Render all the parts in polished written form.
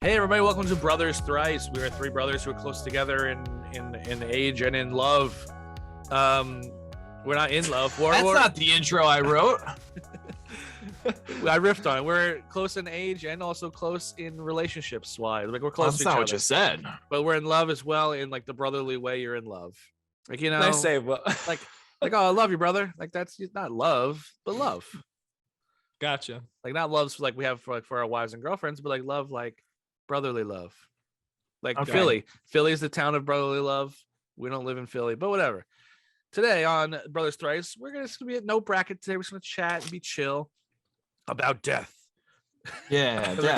Hey everybody, welcome to Brothers Thrice. We are three brothers who are close together in age and in love. We're not in love. That's not the intro I wrote. I riffed on it. We're close in age and also close in relationships wise. Like we're close That's to each not other. what you said. But we're in love as well in like the brotherly way you're in love. Like, you know, Nice save. Well, like oh, I love you, brother. Like that's not love, but love. gotcha. Like not loves like we have for our wives and girlfriends, but like love, like brotherly love. Like Okay. Philly is the town of brotherly love. We don't live in Philly, but whatever. Today on Brothers Thrice, we're gonna be at no bracket today. We're just gonna chat and be chill about death. Yeah, we're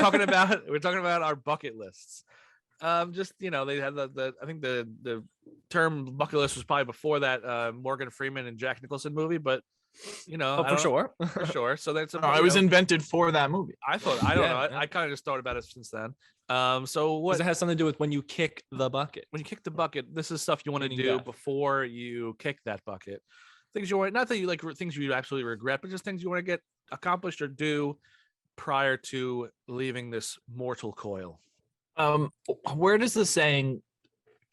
talking about our bucket lists. Just, you know, they had the I think the term bucket list was probably before that Morgan Freeman and Jack Nicholson movie, but you know, For sure. for sure. So that's it was invented for that movie. I thought I don't know. Yeah. I kind of just thought about it since then. So what Does it have something to do with when you kick the bucket? when you kick the bucket, this is stuff you want to Meaning do death. before you kick that bucket. Things you want, not that you like things you absolutely regret, but just things you want to get accomplished or do prior to leaving this mortal coil. Where does the saying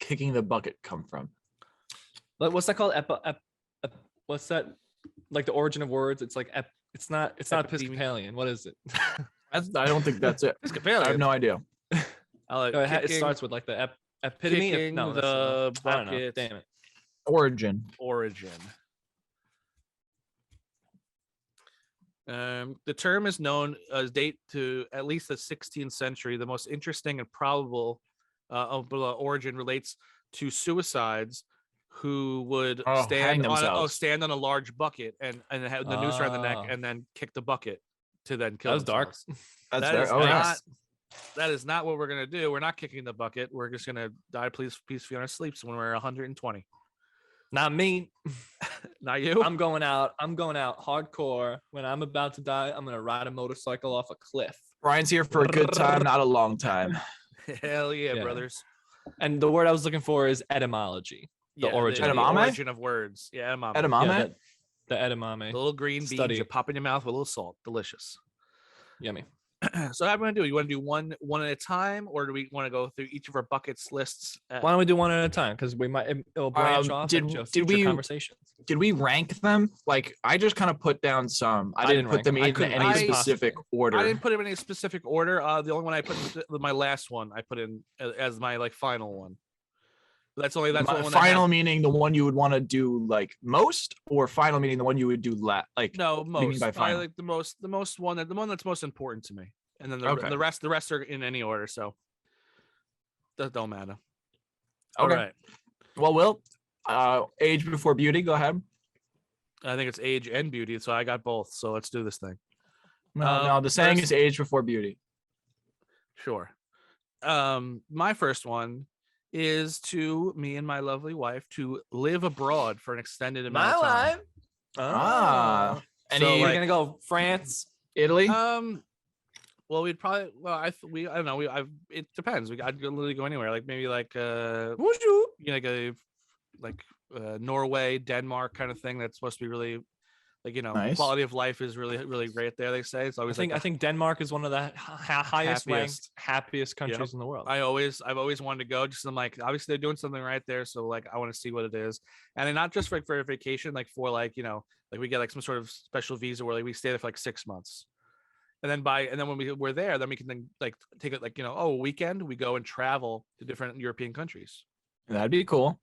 "kicking the bucket" come from? What's that called? What's that? Like the origin of words? It's like it's not Episcopalian. What is it? I don't think that's it. I have no idea. It starts with like the epitome. kicking No, the I don't know. bucket. Damn it. Origin. The term is known as date to at least the 16th century. The most interesting and probable origin relates to suicides who would hang stand themselves. on a large bucket and have the noose around the neck and then kick the bucket to then kill That was dark. themselves. That's That is very, that is not what we're gonna do. We're not kicking the bucket. We're just gonna die peacefully on our sleeps when we're 120. Not me. Not you. I'm going out hardcore. When I'm about to die, I'm gonna ride a motorcycle off a cliff. Brian's here for a good time, not a long time. Hell yeah, Yeah. brothers. And the word I was looking for is etymology. The origin. The Edamame? origin of words. Yeah, edamame. Edamame? Yeah, the edamame. The little green beans Study. you pop in your mouth with a little salt. Delicious. Yummy. So how do we want to do? You want to do one at a time, or do we want to go through each of our buckets lists? Why don't we do one at a time? Because it'll branch off into future conversations. Did we rank them? Like, I just kind of put down some. I didn't put them in any specific order. I didn't put them in any specific order. The only one I put in my last one, I put in as my like final one. That's the one final meaning the one you would want to do like most, or final meaning the one you would do like no most. by final? I like the most one that's most important to me, and then Okay. the rest are in any order, so that don't matter. Okay. All right. Well, Will, age before beauty. Go ahead. I think it's age and beauty, so I got both. So let's do this thing. No, the saying first- is age before beauty. Sure. My first one is to me and my lovely wife to live abroad for an extended amount of time. Ah, So, We're like- gonna go France. Italy. Well, we'd probably I don't know. It depends. I'd literally go anywhere. Like maybe like Norway, Denmark kind of thing. That's supposed to be really like, you know, Nice. quality of life is really, really great there. They say it's always I think Denmark is one of the highest ranked, happiest countries Yep. in the world. I've always wanted to go. Just I'm like, obviously they're doing something right there, so like I want to see what it is, and then not just for a vacation, like for like, you know, like we get like some sort of special visa where like we stay there for like 6 months, and then when we're there, then we can then like take it like, you know, a weekend we go and travel to different European countries. That'd be cool.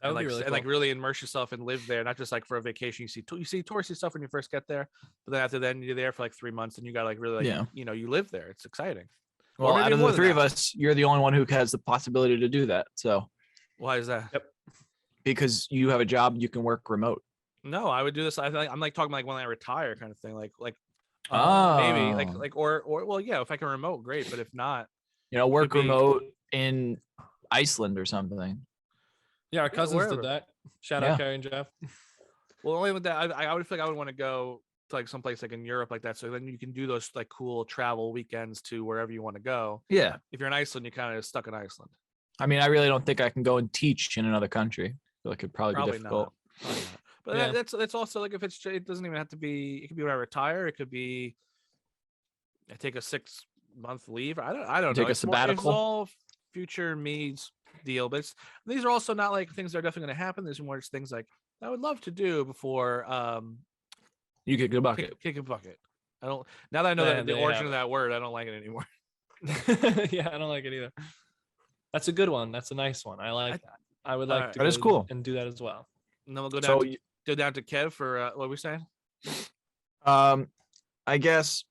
That And would like, be really and cool. like really immerse yourself and live there, not just like for a vacation. You see touristy stuff when you first get there, but then after then you're there for like 3 months and you got like really like, Yeah. you know, you live there. It's exciting. Well, maybe out of more the than three of that. us, you're the only one who has the possibility to do that. So, Why is that? because you have a job, you can work remote. No, I would do this. I think I'm like talking like when I retire kind of thing. Like maybe Oh. like or well, yeah, if I can remote, great. But if not, Work could be- remote in Iceland or something. Yeah, our cousins wherever. did that. Shout Yeah. out Carrie and Jeff. well, only with that, I would feel like I would want to go to like someplace like in Europe like that. So then you can do those like cool travel weekends to wherever you want to go. Yeah. If you're in Iceland, you're kind of stuck in Iceland. I mean, I really don't think I can go and teach in another country. I feel like it'd probably be Probably difficult. not. Probably not. But Yeah. that's also like if it doesn't even have to be. It could be when I retire. It could be I take a month leave. I don't Take know. a It's sabbatical. all future me's deal, but these are also not like things that are definitely going to happen. These are more just things like I would love to do before you kick a bucket. Kick a bucket. I don't. Now that I know that the origin of that word, I don't like it anymore. Yeah, I don't like it either. That's a good one. That's a nice one. I like that. I would like to that is cool and do that as well. And then we'll go down to Kev for what were we saying? I guess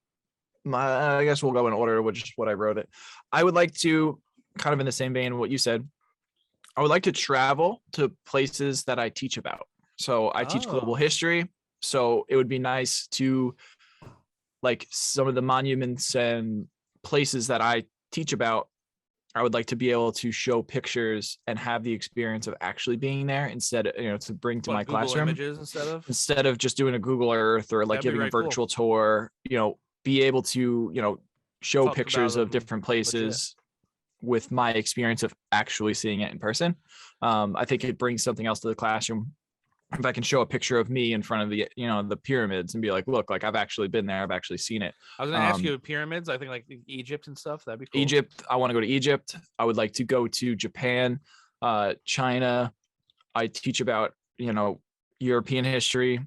we'll go in order, which is what I wrote it. I would like to, kind of in the same vein of what you said, I would like to travel to places that I teach about. So I teach global history. So it would be nice to, like, some of the monuments and places that I teach about, I would like to be able to show pictures and have the experience of actually being there instead of, to bring to my Google classroom images instead of just doing a Google Earth or like giving a virtual tour, be able to, show pictures of different places with my experience of actually seeing it in person. I think it brings something else to the classroom. If I can show a picture of me in front of the pyramids and be like, look, like I've actually been there. I've actually seen it. I was going to ask you pyramids. I think like Egypt and stuff. That'd be cool. Egypt. I want to go to Egypt. I would like to go to Japan, China. I teach about, European history.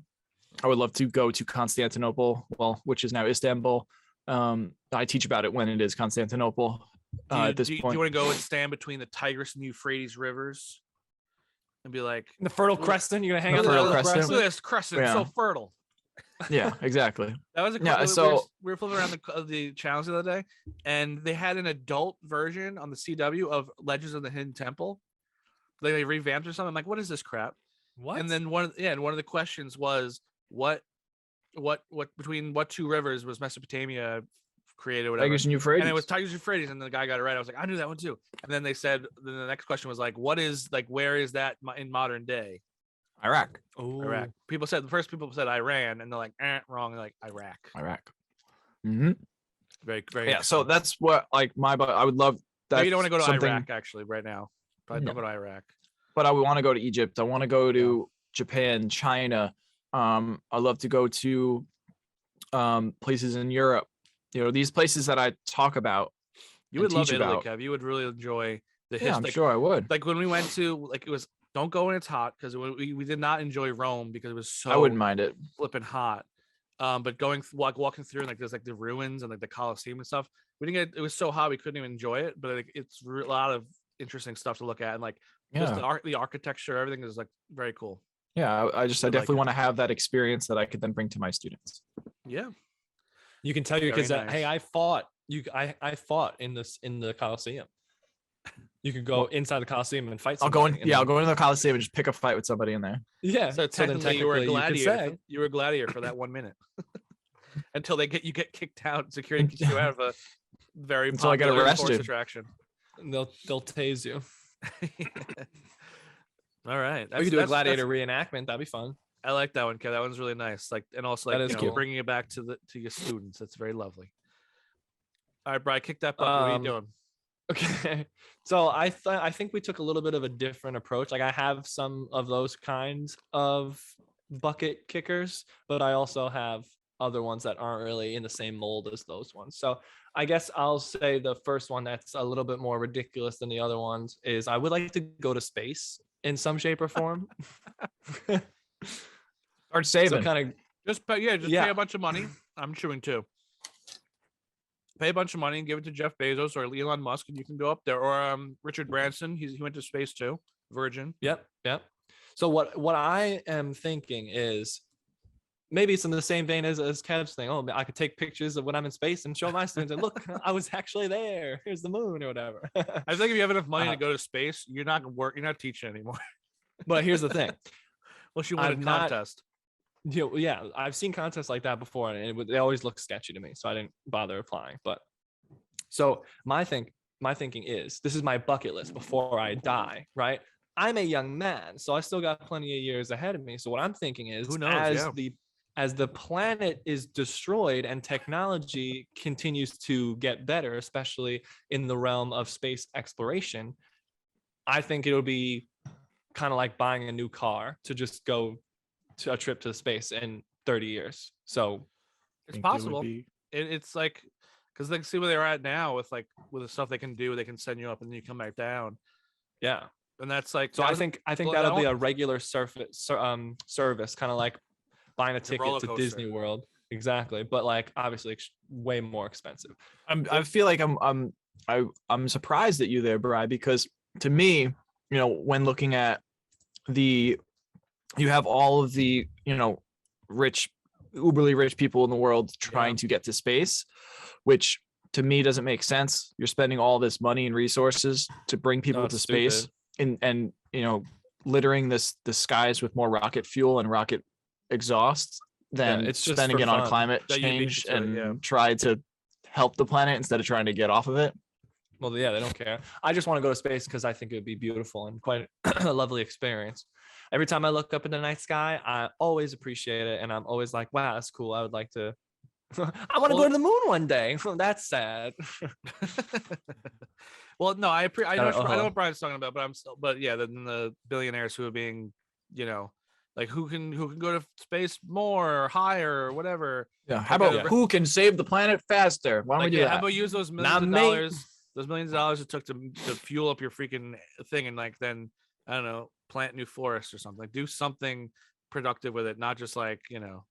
I would love to go to Constantinople, which is now Istanbul. I teach about it when it is Constantinople. At this point, do you want to go and stand between the Tigris and Euphrates rivers and be like the Fertile Crescent? You're gonna hang out Fertile Crescent. Look at this crescent, so fertile. Yeah, exactly. That was a so we were flipping around the channels the other day, and they had an adult version on the CW of Legends of the Hidden Temple. They revamped or something. I'm like, what is this crap? What? And then one of the questions was what between what two rivers was Mesopotamia created, whatever. Tigris and Euphrates. And it was Tigris and Euphrates, and the guy got it right. I was like, I knew that one too. And then they said, then the next question was like, where is that in modern day? Iraq. Iraq. People said Iran, and they're like, wrong. They're like Iraq. Mm-hmm. Very, very. Yeah. So that's what I would love that. Maybe you don't want to go to Iraq actually right now, but don't go to Iraq. But I would want to go to Egypt. I want to go to Japan, China. I'd love to go to places in Europe. These places that I talk about. You would love Italy, Kev. You would really enjoy the history. Yeah, I'm sure I would. Like when we went to, it was, don't go when it's hot, because we did not enjoy Rome because it was so. I wouldn't mind it. Flipping hot. But walking through and there's the ruins and the Colosseum and stuff. We didn't get. It was so hot we couldn't even enjoy it. But it's a lot of interesting stuff to look at, and just the architecture, everything is very cool. Yeah, I definitely want to have that experience that I could then bring to my students. Yeah. You can tell your kids that, hey, I fought in the Colosseum. You could go inside the Colosseum and fight. I'll go into the Colosseum and just pick a fight with somebody in there. Yeah. So technically you were a gladiator. You were a gladiator for that 1 minute. Until you get kicked out. Security kicks you out of a very popular tourist attraction. And they'll tase you. All right. We could do a gladiator reenactment. That'd be fun. I like that one, Kev. That one's really nice. And also bringing it back to your students. That's very lovely. All right, Brian, kick that bucket. What are you doing? Okay. So I think we took a little bit of a different approach. I have some of those kinds of bucket kickers, but I also have other ones that aren't really in the same mold as those ones. So I guess I'll say the first one that's a little bit more ridiculous than the other ones is I would like to go to space in some shape or form. Start saving. So kind of just pay a bunch of money. I'm chewing too. Pay a bunch of money and give it to Jeff Bezos or Elon Musk, and you can go up there. Or Richard Branson, he went to space too. Virgin. Yep. So what I am thinking is maybe it's in the same vein as Kev's thing. Oh, I could take pictures of when I'm in space and show my students, and look, I was actually there. Here's the moon or whatever. I think if you have enough money to go to space, you're not gonna work. You're not teaching anymore. But here's the thing. Well, she won a contest. Yeah, I've seen contests like that before, and they always look sketchy to me, so I didn't bother applying. But so my thinking is, this is my bucket list before I die, right? I'm a young man, so I still got plenty of years ahead of me. So what I'm thinking is, who knows? As the planet is destroyed and technology continues to get better, especially in the realm of space exploration, I think it'll be kind of like buying a new car to just go to a trip to space in 30 years. So it's possible. It's like because they can see where they're at now with the stuff they can do. They can send you up and then you come back down, Yeah. and that's like. So that I was- think well, that'll I be want- a regular service, kind of like buying a a ticket roller to coaster. Disney World. Exactly, but like obviously way more expensive. I feel like I'm surprised at you there, Bri, because to me, you know, when looking at you have all of the, you know, rich, uberly rich people in the world trying to get to space, which to me doesn't make sense. You're spending all this money and resources to bring people it's to space, stupid. and you know, littering the skies with more rocket fuel and rocket exhaust than it's just spending for it on fun. climate That you beat change you to it, and yeah. try to help the planet instead of trying to get off of it. Well, yeah, they don't care. I just want to go to space because I think it would be beautiful and quite a lovely experience. Every time I look up in the night sky, I always appreciate it, and I'm always like, "Wow, that's cool. I would like to. I want to go to the moon one day." That's sad. Well, no, I know Uh-huh. what Brian's talking about, but yeah, the billionaires who are being, you know, like who can go to space more or higher or whatever. Yeah. How Like, about who can save the planet faster? Why don't Like, we do yeah, that? how about use those millions Not of me. dollars? Those millions of dollars it took to fuel up your freaking thing, and like then I don't know, plant new forests or something. Like, do something productive with it, not just like, you know.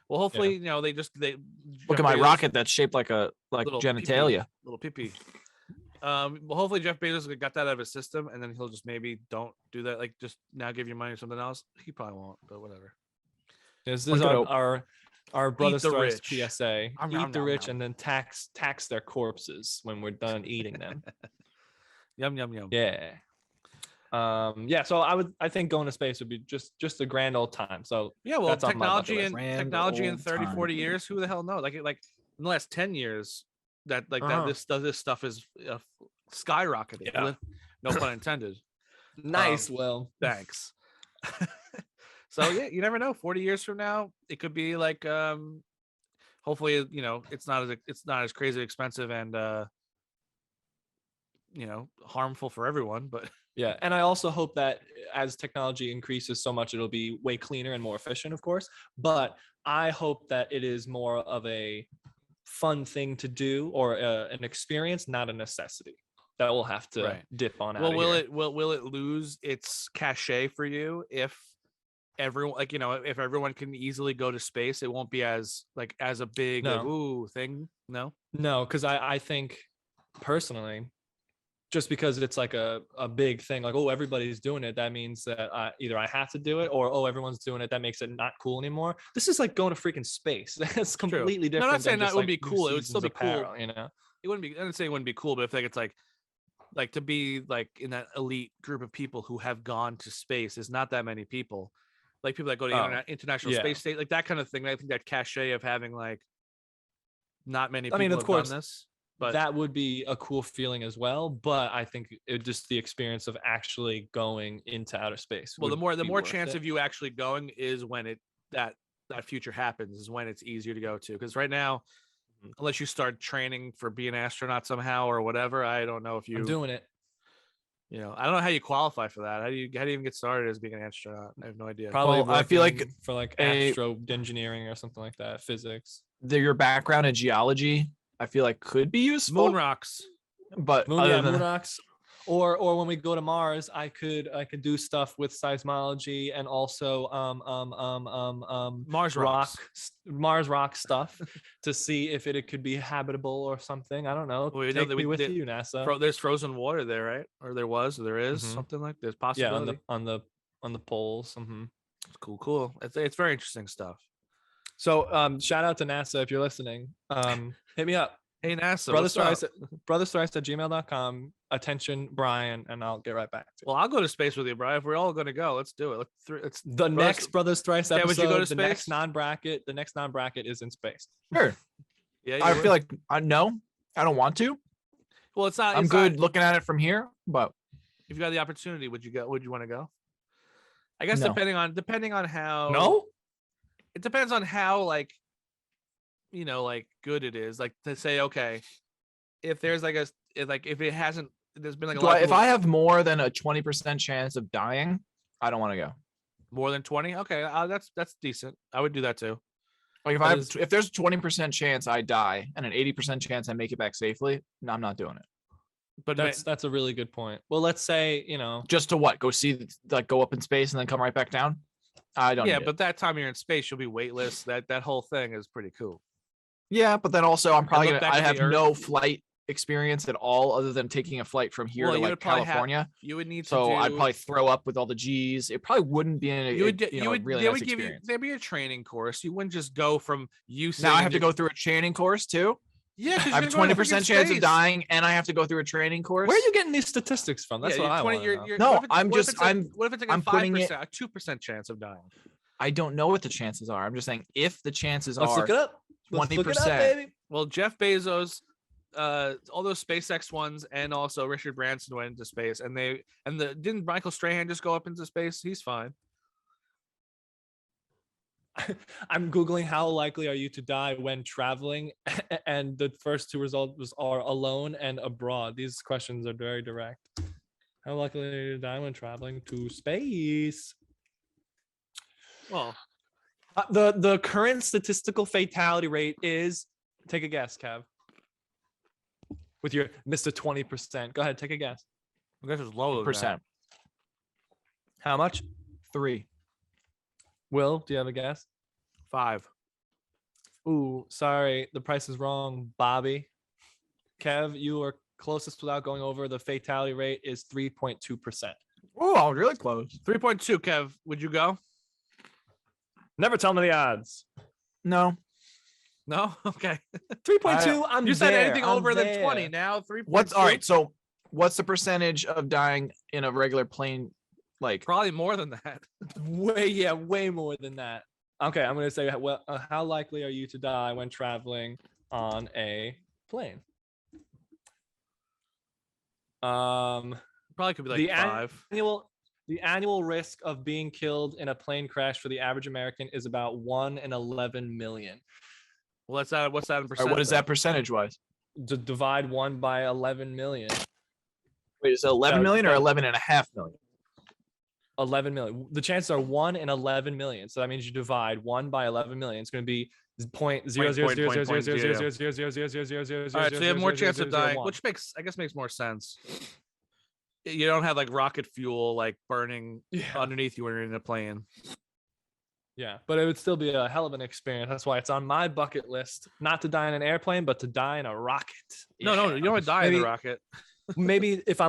Well, hopefully, you know, they Look at my rocket that's shaped like little genitalia. little pee-pee. Well, hopefully Jeff Bezos got that out of his system, and then he'll just maybe don't do that. Like, just now give your money to something else. He probably won't, but whatever. This Look is it up. our Brothers the Thrice rich. PSA. Nom, Eat the nom, rich nom. and then tax their corpses when we're done eating them. Yum yum yum. Yeah. Yeah, so I think going to space would be just a grand old time. So Yeah, well, that's on my bucket technology list. and technology in 30, 40 years, who the hell knows? Like in the last 10 years, that this stuff is skyrocketed. Yeah. No pun intended. Nice, Will. Thanks. So yeah, you never know. 40 years from now, it could be like hopefully, you know, it's not as crazy expensive and you know, harmful for everyone, but Yeah, and I also hope that as technology increases so much, it'll be way cleaner and more efficient, of course. But I hope that it is more of a fun thing to do or an experience, not a necessity that we'll have to dip on out. well, of here. will it lose its cachet for you if everyone, like, you know, if everyone can easily go to space? It won't be as a big like, No. ooh thing. No. No, because I think personally, just because it's like a big thing, like, oh, everybody's doing it, that means that either I have to do it or, oh, everyone's doing it, that makes it not cool anymore. This is like going to freaking space. That's completely different. No, I'm not saying than that just, would like, be new cool. It would still be seasons apparel, cool. you know? It wouldn't be. I didn't say it wouldn't be cool, but if it's like to be like in that elite group of people who have gone to space is not that many people. Like people that go to international yeah. space station, like that kind of thing. I think that cachet of having like not many people I mean, of have course, done this. But that would be a cool feeling as well. But I think it just the experience of actually going into outer space. well, the would more be worth chance it. of you actually going is when that future happens, is when it's easier to go to. Because right now, unless you start training for being an astronaut somehow or whatever, I don't know if I'm doing it. You know, I don't know how you qualify for that. How do you even get started as being an astronaut? I have no idea. Probably Well, I feel like working for like astro engineering or something like that, physics. your background in geology, I feel like could be useful. Moon rocks. But Moon other than rocks. Or when we go to Mars, I could do stuff with seismology and also Mars rocks. Mars rock stuff to see if it could be habitable or something. I don't know. Well, we know Take that me with you, NASA. There's frozen water there, right? Or there was, or there is Mhm. something like there's Yeah, possibility. on the poles. Mhm. It's cool. It's very interesting stuff. So shout out to NASA if you're listening. Hit me up. Hey NASA, brothersthrice@gmail.com. Attention, Brian, and I'll get right back to you. Well, I'll go to space with you, Brian. If we're all gonna go, let's do it. It's The next Brothers Thrice Yeah, episode. would you go to the next space? non-bracket. The next non-bracket is in space. sure. Yeah, I would. feel like I don't want to. Well, it's not. I'm it's good not- looking at it from here, but if you got the opportunity, would you go? Would you want to go? I guess No. depending on how. No. It depends on how like, you know, like good it is. Like to say, okay, if there's like if it hasn't, there's been like a lot. Of if people- I have more than a 20% chance of dying, I don't want to go. more than 20, okay, that's decent. I would do that too. Like That is- if there's a 20% chance I die and an 80% chance I make it back safely, no, I'm not doing it. But That's a really good point. Well, let's say, Just to what? Go see, like, go up in space and then come right back down? I don't yeah, need it. but that time you're in space, you'll be weightless. That whole thing is pretty cool. Yeah, but then also I'm probably look gonna, back I at the have no flight experience at all other than taking a flight from here Well, to you like would probably California. You would need to So do. I'd probably throw up with all the G's. It probably wouldn't be a really they nice would give experience. there'd be a training course. You wouldn't just go from you. Now I have to go through a training course too. Yeah, I have a 20% chance of dying, and I have to go through a training course. where are you getting these statistics from? That's what I want to know. No, what if it's like a I'm putting it- 5%, a 2% chance of dying? I don't know what the chances are. I'm just saying if the chances Let's are look it up. Let's look it up, 20%. baby. Well, Jeff Bezos, all those SpaceX ones, and also Richard Branson went into space, and didn't Michael Strahan just go up into space? He's fine. I'm Googling how likely are you to die when traveling, and the first two results are alone and abroad. These questions are very direct. How likely are you to die when traveling to space? Well, The current statistical fatality rate is, take a guess, Kev. With your Mr. 20%. Go ahead, take a guess. I guess it's lower than that. Percent. How much? 3. Will, do you have a guess? 5. Ooh, sorry, the price is wrong, Bobby. Kev, you are closest without going over. The fatality rate is 3.2%. Oh, I was really close. 3.2. Kev, would you go? Never tell me the odds. No. No. Okay. 3.2. I'm You said there, anything I'm over than there. 20. Now 3. What's all right? So, what's the percentage of dying in a regular plane? Like, Probably more than that. Way more than that. Okay, I'm gonna say, well, how likely are you to die when traveling on a plane? Probably could be like The 5. The annual risk of being killed in a plane crash for the average American is about 1 in 11 million. Well, what's that in all percent? right, what is that percentage wise? Divide 1 by 11 million. Wait, is it 11 million or 11.5 million? 11 million. The chances are 1 in 11 million. So that means you divide 1 by 11 million. It's going to be point zero zero zero zero zero zero zero zero zero zero zero zero zero. All right, so you have more chance of dying, which makes more sense. You don't have like rocket fuel like burning underneath you when you're in a plane. Yeah, but it would still be a hell of an experience. That's why it's on my bucket list. Not to die in an airplane, but to die in a rocket. No, you don't want to die in the rocket. Maybe if I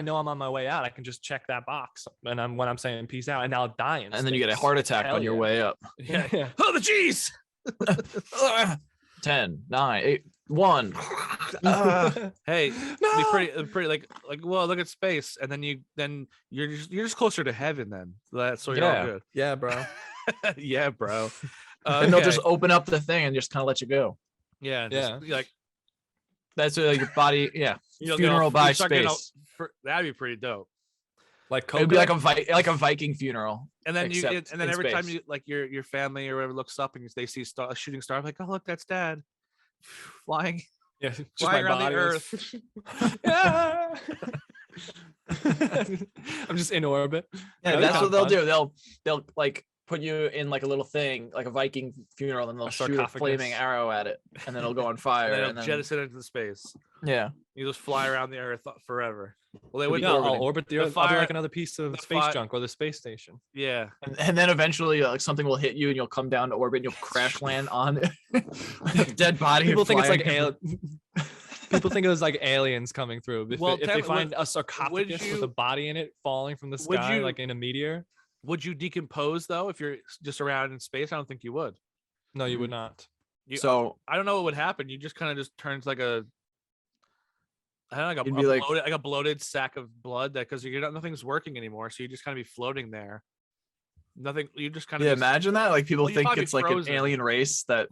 know I'm on my way out, I can just check that box and when I'm saying peace out, and I'll die in And then you get a heart attack on your way up. Yeah. Oh, the G's. 10, 9, 8, 1. Hey, No! be pretty like well, look at space, and then you're just closer to heaven then. So you're all good. Yeah, bro. Yeah, bro. And they'll just open up the thing and just kind of let you go. yeah. Like That's your body. Yeah. you'll Funeral by start getting space. that'd be pretty dope. Like It would be Coco? like a Viking funeral. And then Except and then in every time space. you like your family or whatever looks up and they see a shooting star, like, oh look, that's Dad flying Yeah, just flying my around the body earth. Yeah. I'm just in orbit. Yeah, That'd be that's kinda what they'll fun. do. They'll like put you in like a little thing, like a Viking funeral, and they'll A shoot a sarcophagus. flaming arrow at it, and then it'll go on fire. And then and it'll then, jettison into space. yeah. You just fly around the earth forever. Well, they It'll be wouldn't. Yeah, I'll orbiting. orbit the The Earth. I'll be fire- like another piece of the space fi- junk or the space station. Yeah. And then eventually, like something will hit you, and you'll come down to orbit, and you'll crash land on a dead body. People think it's like flying. People think it was like aliens coming through. If, Well, if they find a sarcophagus with you- a body in it falling from the would sky, you- like in a meteor, Would you decompose though if you're just around in space? I don't think you would. no, you would not. So I don't know what would happen. You just kind of just turns like a I don't know, You'd be like- like a bloated sack of blood that because you're not nothing's working anymore, so you just kind of be floating there. Nothing. You just kind of yeah, imagine that. Like people Well, you'd think probably it's like frozen. an alien race that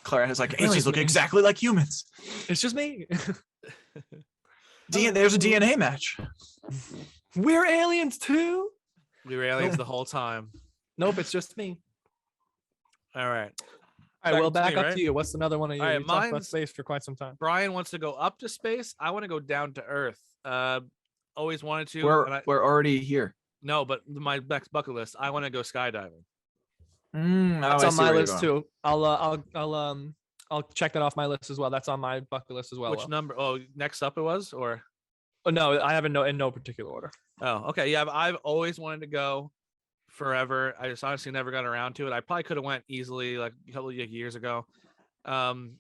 Clara has like It's aliens just look me. exactly like humans. It's just me. There's a DNA match. We're aliens too. We were aliens the whole time. Nope, it's just me. All right. All right, well, Back to back me, up right? to you. What's another one of you? All right, You talked about mine's- space for quite some time. Brian wants to go up to space. I want to go down to Earth. Always wanted to. and We're already here. no, but my next bucket list, I want to go skydiving. That's I on see my where you're list going. too. I'll check that off my list as well. That's on my bucket list as well. Which number? Oh, next up it was, or Oh, no, I have in no particular order. oh, okay, yeah. I've always wanted to go forever. I just honestly never got around to it. I probably could have went easily like a couple of years ago. M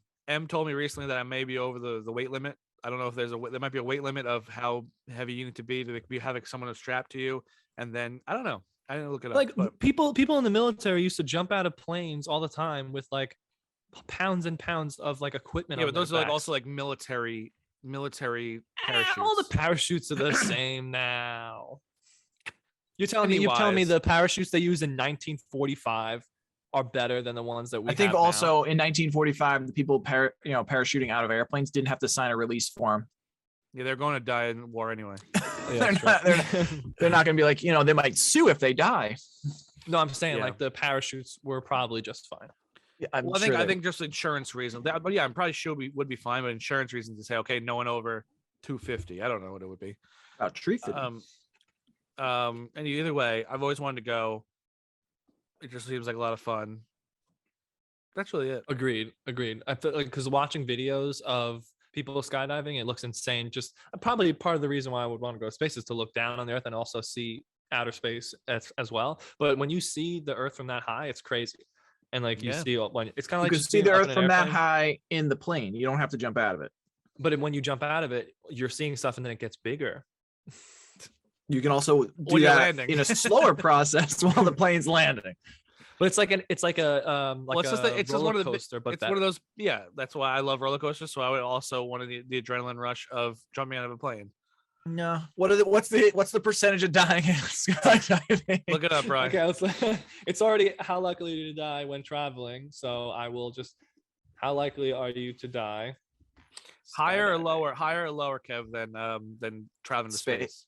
told me recently that I may be over the weight limit. I don't know if there might be a weight limit of how heavy you need to be having someone strapped to you, and then I don't know. I didn't look it Like up, but people in the military used to jump out of planes all the time with like pounds and pounds of like equipment. yeah, on but those their are like backs. also like military parachutes. All the parachutes are the same now. You're telling me Pennywise. the parachutes they used in 1945 are better than the ones that we I think have now? also in 1945, the people parachuting out of airplanes didn't have to sign a release form. Yeah, they're going to die in war anyway. Yeah, They're not going to be like, they might sue if they die. No, I'm saying Yeah. like the parachutes were probably just fine. Yeah, Well, I think just insurance reasons. But yeah, I'm probably sure would be fine. But insurance reasons to say, okay, no one over 250. I don't know what it would be. about tree fitting. And either way, I've always wanted to go. It just seems like a lot of fun. That's really it. Agreed. I feel like because watching videos of people skydiving, it looks insane. Just probably part of the reason why I would want to go to space is to look down on the Earth and also see outer space as well. But when you see the Earth from that high, it's crazy. And like you Yeah. see when it's kind of You like can just see being the up Earth in an from that airplane. high in the plane. You don't have to jump out of it. But when you jump out of it, you're seeing stuff and then it gets bigger. You can also do When you're that landing. in a slower process while the plane's landing. But it's like Well, it's just a it's just roller one of the coaster, but it's one of those. Yeah, that's why I love roller coasters. So I would also want the adrenaline rush of jumping out of a plane. No. What's the percentage of dying in skydiving? Look it up, Brian. Okay, it's already how likely are you to die when traveling. So I will just how likely are you to die? Higher or Skydiving. lower? Higher or lower, Kev, than traveling to Space. space?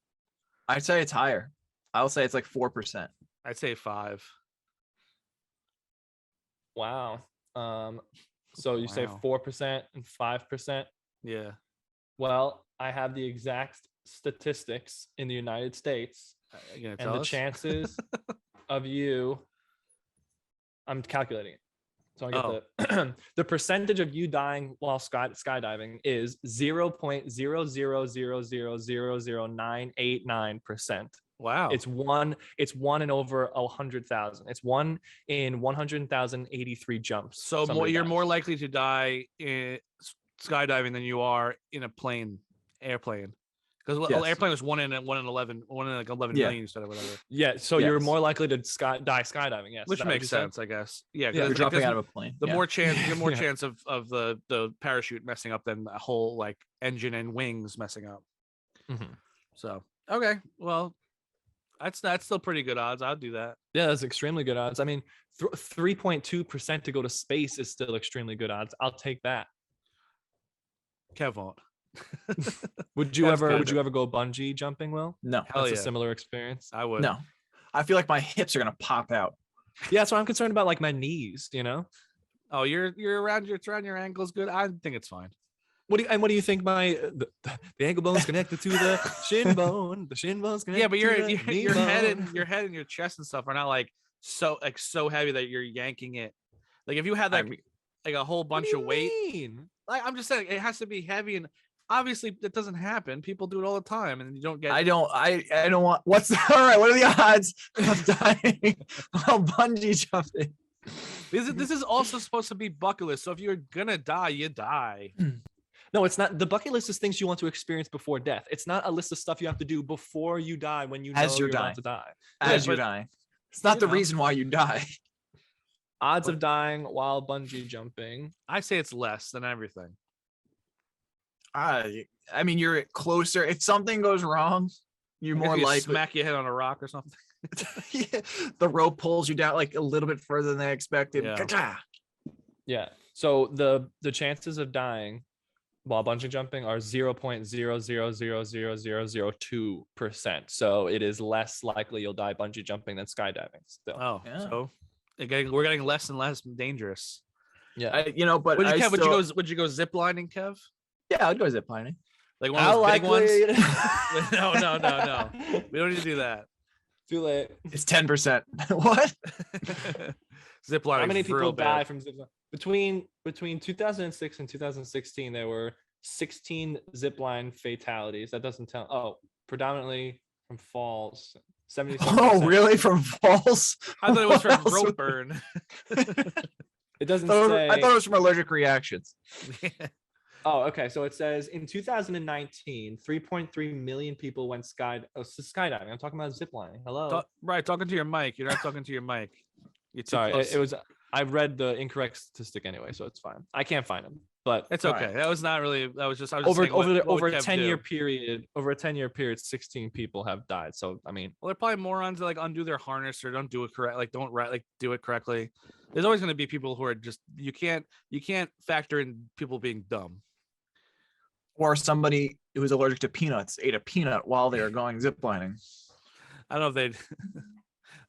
I'd say it's higher. I'll say it's like 4%. I'd say 5. Wow. So you say Wow. 4% and 5%. Yeah. Well, I have the exact statistics in the United States, You gonna and tell the us? chances of you. I'm calculating it. So I get the percentage of you dying while skydiving is 0.000000989%. Wow. It's one in over 100,000. It's 1 in 100,083 jumps. so somebody you're dies. more likely to die in skydiving than you are in a airplane. Because Yes. airplane was 1 in 11, 1 in like 11 Yeah. million instead of whatever. Yeah, so you're Yes. more likely to die skydiving. Yes, Which is that what makes you said? sense, I guess. Yeah, Yeah, You're because dropping out of a plane. the yeah. more chance Yeah. chance of the parachute messing up than a whole like engine and wings messing up. Mhm. So okay, well, that's still pretty good odds. I'll do that. Yeah, that's extremely good odds. I mean, 3.2% to go to space is still extremely good odds. I'll take that. Kev won't. Would you That's ever good. would you ever go bungee jumping, Will? No. Hell That's yeah, a similar experience. I would. No. I feel like my hips are gonna pop out. Yeah, that's what I'm concerned about, like my knees, Oh, you're around your ankles. Good. I think it's fine. What do you think my the ankle bone's connected to the shin bone? The shin bone's connected Yeah, but to the knee your head bone. and your chest and stuff are not like so heavy that you're yanking it. Like if you had I like mean- like a whole What bunch do of you weight, mean? like I'm just saying it has to be heavy, and obviously that doesn't happen. People do it all the time, and you don't get. I don't want all right, what are the odds of dying while bungee jumping? This is also supposed to be bucket list. So if you're gonna die, you die. No, it's not. The bucket list is things you want to experience before death. It's not a list of stuff you have to do before you die when you know As you're you're about dying. to die. As Yeah, you're but- dying. It's not You the know. reason why you die. Odds of dying while bungee jumping. I say it's less than everything. I mean, you're closer. If something goes wrong, you're I guess more you likely. smack your head on a rock or something. Yeah, the rope pulls you down like a little bit further than they expected. Yeah. Ka-cha! Yeah. So the chances of dying while bungee jumping are 0.0000002%. So it is less likely you'll die bungee jumping than skydiving still. Oh, Yeah. so we're getting less and less dangerous. Yeah. But Would you, I Kev, still, would you go zip lining, Kev? yeah, I'd go zip lining. Like one How of those big ones? likely? No. We don't need to do that. Too late. It's 10%. What? Zip lining How many is real people bad. died from zip between 2006 and 2016? There were 16 zipline fatalities. That doesn't tell. Oh, predominantly from falls. 77%. Oh, really? From falls? I thought it was from What else rope would- burn. It doesn't I say. thought it was from allergic reactions. Oh, okay. So it says in 2019, 3.3 million people went skydiving. I'm talking about ziplining. Hello. Right, talking to your mic. You're not talking to your mic. You're too Sorry, close. it was. I read the incorrect statistic anyway, so it's fine. I can't find them, but It's All okay. right. That was not really. That was just. I was just over saying what- over what over would a Kev 10-year do? period, 16 people have died. So I mean, Well, they're probably morons that like undo their harness or don't do it correct. Like don't like do it correctly. There's always going to be people who are just you can't factor in people being dumb. Or somebody who was allergic to peanuts ate a peanut while they were going ziplining. I don't know if they'd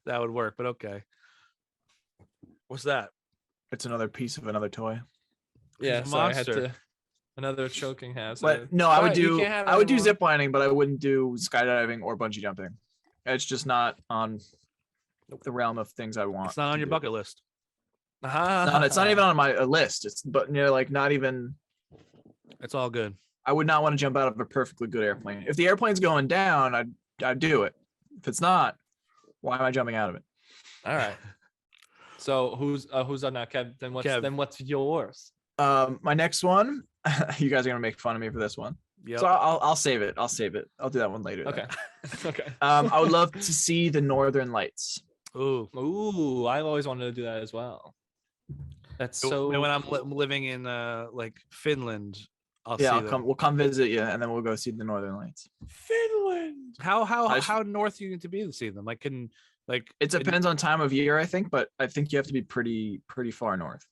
that would work, but okay. What's that? It's another piece of another toy. yeah. a So I had monster. to another choking hazard. But no, I would Alright, you do can't have I would do anymore. ziplining, but I wouldn't do skydiving or bungee jumping. It's just not on the realm of things I want. It's not on to your do. bucket list. It's not even on my list. It's but like not even. It's all good. I would not want to jump out of a perfectly good airplane. If the airplane's going down, I'd do it. If it's not, why am I jumping out of it? All right. So who's on now, Kev? Then what's yours? My next one, you guys are gonna make fun of me for this one. Yep. So I'll save it. I'll save it. I'll do that one later. then. Okay. Okay. I would love to see the Northern Lights. Ooh. Ooh, I've always wanted to do that as well. That's so. when I'm living in like Finland, I'll Yeah, see I'll them. come. We'll come visit you, and then we'll go see the Northern Lights. Finland. How I just- how north do you need to be to see them? Like It depends on time of year, I think, but I think you have to be pretty far north.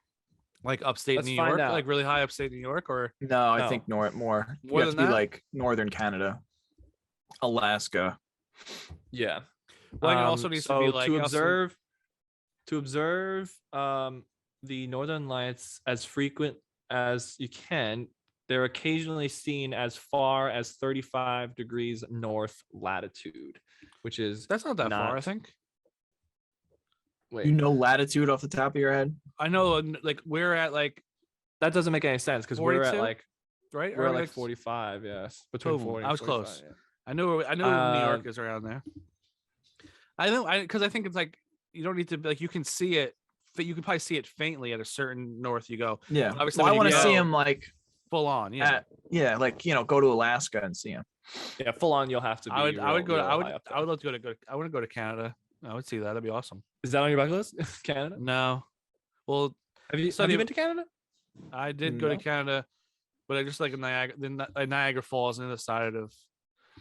like upstate Let's New find York, out. like really high upstate New York, or No, I No. think more. More You have to than be that? like northern Canada, Alaska. Yeah. well, it also needs to be so like to also- observe the northern lights as frequent as you can. They're occasionally seen as far as 35 degrees north latitude, which is That's not that far, I not- think. wait, You know latitude off the top of your head? I know, like we're at like that doesn't make any sense because we're at 42? like right. we're Or at like 45. Yes, between Boom, 40. I and was 45, close. yeah. I know New York Uh, is around there. I know, because I think it's like you don't need to like you can see it. You can probably see it faintly at a certain north you go. Yeah. Obviously, Well, I when you want to see go- him like Full on, yeah. like go to Alaska and see him. Yeah, full on. You'll have to be. I would go. real I high up there. would love to go. I want to go to Canada. I would see that. That'd be awesome. Is that on your bucket list? Canada? No, well, Have you Study- been to Canada? I did go to No. Canada, but I just like Niagara Falls and the side of.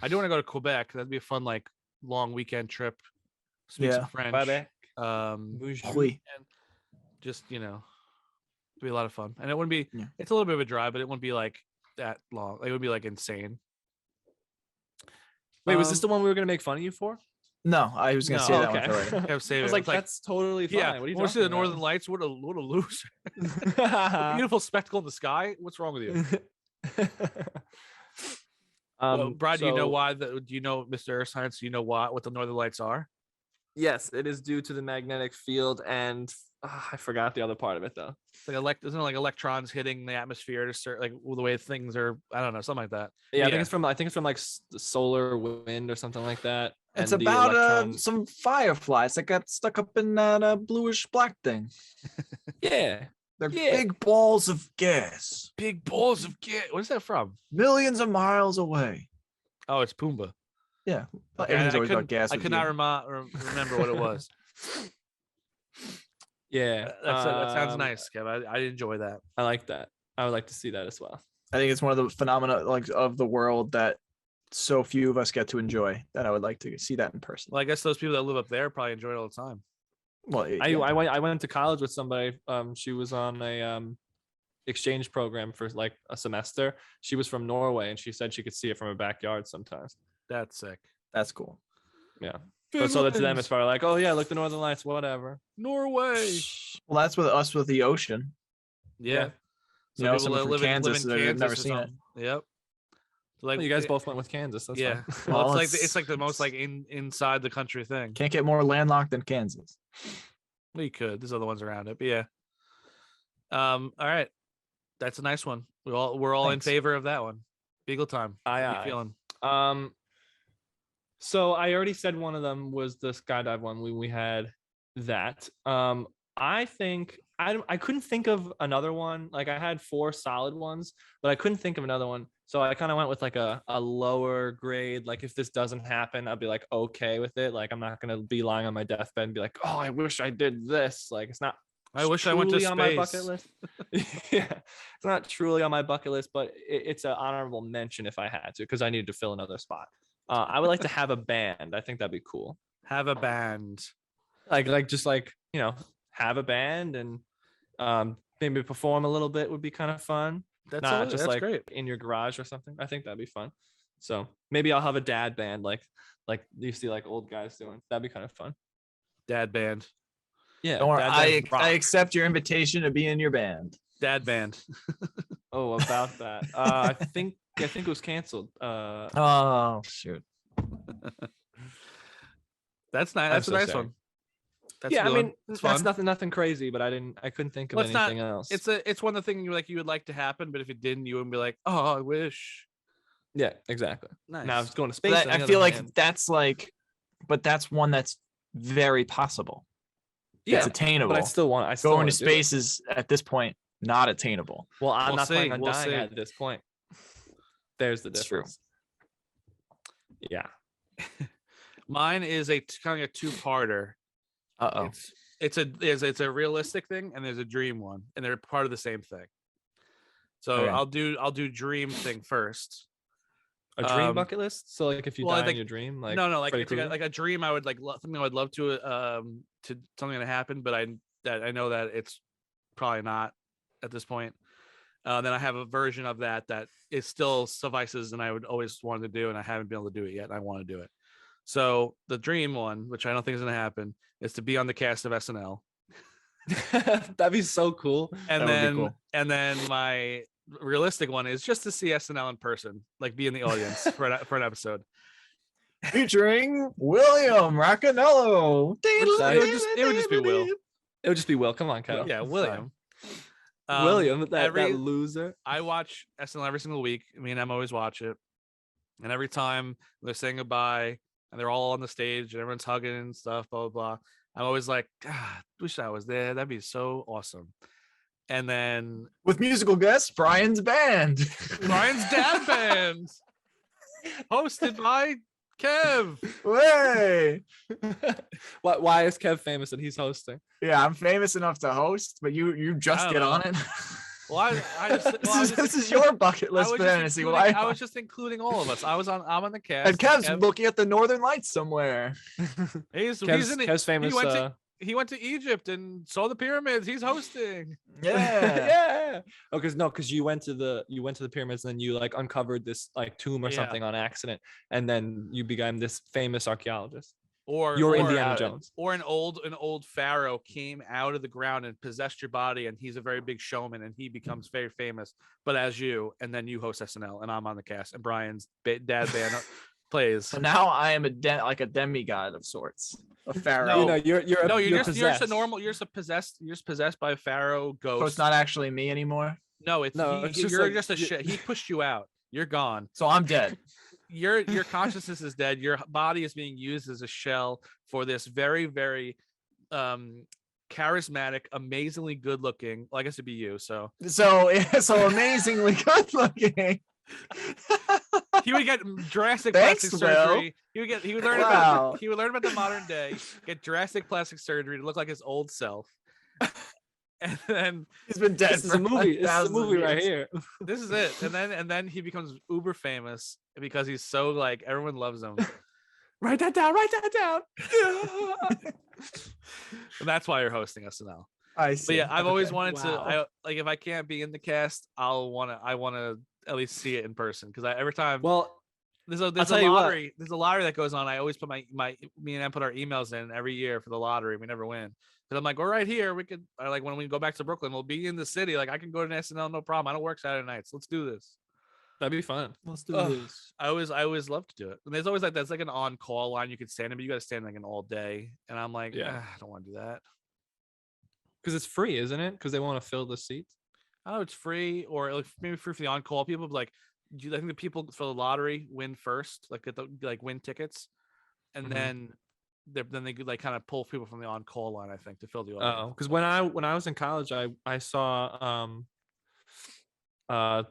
I do want to go to Quebec. That'd be a fun like long weekend trip. Speak some Yeah. French. Quebec. Bonjour. Oui. And just it'd be a lot of fun, and it wouldn't be. Yeah. It's a little bit of a drive, but it wouldn't be like that long. Like, it would be like insane. Wait, was this Um, the one we were gonna make fun of you for? No, I was gonna No. say that okay. one for later. Have save I it. was like, It's like, that's totally fine. yeah. What are you Want to see the talking Northern Lights? What a loser! about? Beautiful spectacle in the sky. What's wrong with you? Well, Brad, do you know so- why? Do you know, Mr. Earth Science? Do you know what the Northern Lights are? Yes, it is due to the magnetic field, and I forgot the other part of it though. It's like isn't it like electrons hitting the atmosphere to start like the way things are. I don't know, something like that. Yeah, I Yeah. think it's from like the solar wind or something like that. It's and the about electrons- some fireflies that got stuck up in that bluish black thing. yeah. They're Yeah. big balls of gas, Big balls of get. Where's that from? millions of miles away. Oh, it's Pumbaa. Yeah, Okay, everything's always about couldn't- gas. I with could you. not remember what it was. Yeah, That sounds nice, Kev. I enjoy that. I like that. I would like to see that as well. I think it's one of the phenomena like of the world that so few of us get to enjoy. That I would like to see that in person. Well, I guess those people that live up there probably enjoy it all the time. Well, I went to college with somebody. She was on a exchange program for like a semester. She was from Norway, and she said she could see it from her backyard sometimes. That's sick. that's cool. Yeah, but so that to them, it's probably like, oh yeah, look the Northern Lights, whatever. Norway. Well, that's with us with the ocean. Yeah. You know, someone from Kansas that have never or seen it. something. Yep. So, like Well, you guys both went with Kansas. That's yeah. fine. Well, Well, it's like the most like inside the country thing. Can't get more landlocked than Kansas. Well, you could. There's other ones around it, but yeah. All right, that's a nice one. We're all in Thanks. favor of that one. Beagle time. Aye, How you aye. feeling? So I already said one of them was the skydive one. We had that. I think I couldn't think of another one. Like I had 4 solid ones, but I couldn't think of another one. So I kind of went with like a lower grade. Like if this doesn't happen, I'll be like okay with it. Like I'm not gonna be lying on my deathbed and be like, oh, I wish I did this. Like it's not. I wish I went to truly on my bucket space. list. Yeah, it's not truly on my bucket list, but it's an honorable mention if I had to because I needed to fill another spot. I would like to have a band. I think that'd be cool. Have a band. Like just like have a band and maybe perform a little bit would be kind of fun. Not just that's like great. in your garage or something. I think that'd be fun. So maybe I'll have a dad band like you see like old guys doing. That'd be kind of fun. Dad band. Yeah. Don't worry, dad I band rock. accept your invitation to be in your band. Dad band. Oh, about that. I think it was canceled. Oh shoot. That's nice. I'm That's a so nice sorry. one. That's Yeah, a good I mean one. It's that's fun. nothing crazy, but I couldn't think of Well, it's not- anything else. It's one of the things you would like to happen, but if it didn't, you wouldn't be like, oh, I wish. Yeah, exactly. Nice. Now it's going to But space. on I the feel other like hand. that's but that's one that's very possible. Yeah, It's attainable. but I still Going to wanna do it. space is at this point not attainable. Well, I'm We'll not planning see, on we'll dying see. at this point. There's the It's true. difference. Yeah. Mine is kind of a two-parter. Uh-oh. It's a realistic thing and there's a dream one, and they're part of the same thing. So Okay. I'll do dream thing first. A dream Um, bucket list. So like if you well, I die in think- your dream, like no, like Freddy it's like Krueger? a dream. I would something I would love to something to happen, but I know that it's probably not at this point. Then I have a version of that it still suffices, and I would always wanted to do, and I haven't been able to do it yet. And I want to do it. So the dream one, which I don't think is going to happen, is to be on the cast of SNL, That'd be so cool. and That would be then cool. my realistic one is just to see SNL in person, like be in the audience for an episode. Featuring William Raccanello. It would just be Will. It would just be Will. Come on, Kyle. Yeah, William. William, that every- loser. I watch SNL every single week. Me and Em always watch it, and every time they're saying goodbye and they're all on the stage and everyone's hugging and stuff, blah blah blah. I'm always like, God, wish I was there. That'd be so awesome. And then With musical guest Brian's band. Brian's dad band, hosted by Kev. Way. Why is Kev famous and he's hosting? Yeah, I'm famous enough to host, but you I just don't get know. on it. Well, I just This is your bucket list fantasy. Why? I was just including all of us. I'm on the cast. And Kev's looking at the Northern Lights somewhere. He's Kev's, in it. Kev's famous. He went to Egypt and saw the pyramids. He's hosting. Yeah. Yeah. Oh, because you went to the pyramids and then you like uncovered this like tomb or Yeah. something on accident, and then you became this famous archaeologist. Or You're or, Indiana Jones. Or an old pharaoh came out of the ground and possessed your body, and he's a very big showman, and he becomes very famous. But as you, and then you host SNL, and I'm on the cast, and Brian's dad band plays. So now I am like a demigod of sorts, a pharaoh. You know, you're You're just a possessed. normal. You're just possessed by a pharaoh ghost. So it's not actually me anymore. No, it's just you're like- just a shit. He pushed you out. You're gone. So I'm dead. Your consciousness is dead. Your body is being used as a shell for this very, very charismatic, amazingly good looking. Well, I guess it'd be you. So So amazingly good looking. he would get drastic Thanks, plastic Will. surgery. He would learn Wow. about the modern day, get drastic plastic surgery to look like his old self. And then He's been dead. This is for a movie. This is a 1,000 movie right years. here. this is it. And then he becomes uber famous because he's so like everyone loves him. Write that down. Write that down. And that's why you're hosting SNL. I But see. yeah, I've always Okay. wanted to. Wow. If I can't be in the cast, I want to at least see it in person because every time Well, there's I'll a tell you what. lottery, there's a lottery that goes on. I always put me and Em put our emails in every year for the lottery. We never win. But I'm like, we're right here. We could like when we go back to Brooklyn, we'll be in the city. Like I can go to an SNL, no problem. I don't work Saturday nights. Let's do this. that'd be fun. Let's do Ugh. this. I always love to do it. And there's always like that's like an on call line you could stand in, but you got to stand like an all day. And I'm like, Yeah. I don't want to do that. Because it's free, isn't it? Because they want to fill the seats. Oh, it's free, or like maybe free for the on-call people. But like, I think the people for the lottery win first, like get the like win tickets, and Mhm. then they could like kind of pull people from the on-call line, I think, to fill the Oh, audience. because when I was in college, I saw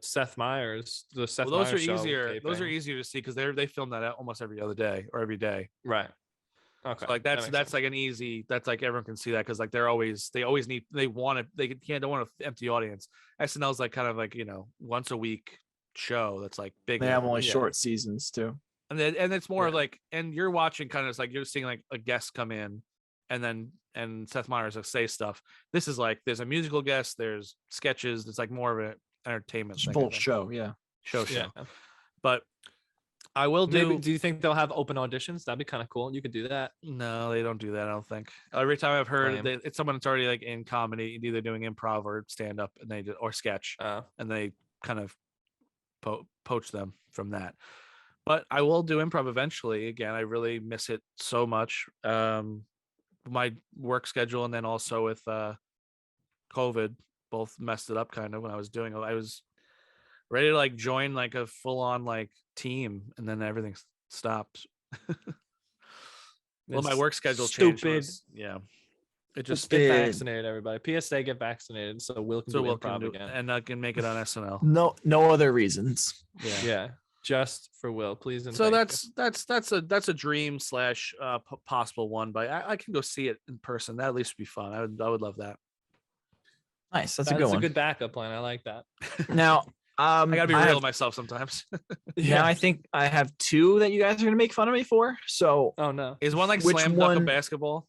Seth Meyers, the Seth Well, those are Meyers show easier. Those are taping. easier to see because they film that out almost every other day or every day. Right. Okay. So like that that's makes sense. like an easy. That's like everyone can see that because like they always need don't want an empty audience. SNL's like kind of like once a week show that's like bigger. They have only Yeah. short seasons too. And it's more of Yeah. like, and you're watching kind of like you're seeing like a guest come in, and Seth Meyers will say stuff. This is like there's a musical guest, there's sketches. It's like more of an entertainment thing, I Full think. show, yeah. show. Yeah. But I will do. Maybe, do you think they'll have open auditions? That'd be kind of cool. You could do that. No, they don't do that. I don't think. Every time I've heard Lame. it's someone that's already like in comedy, either doing improv or stand up, and or sketch, and they kind of poach them from that. But I will do improv eventually. Again, I really miss it so much. My work schedule and then also with COVID both messed it up kind of when I was doing it. I was ready to like join like a full on like team, and then everything stopped. Well, my It's work schedule changed. stupid. Yeah. It Just just get Stupid. vaccinated, everybody. PSA, get vaccinated, so Will can so do we'll improv can do, again. and I can make it on SNL. No other reasons. Yeah. Yeah, just for Will, please. And So thank you. that's a dream slash possible one, but I can go see it in person. That at least would be fun. I would love that. Nice. That's a good one. backup plan. I like that. Now, I gotta be real have, with myself sometimes. now I think I have two that you guys are gonna make fun of me for. So Oh no. Is one like Which slam dunk one- of basketball?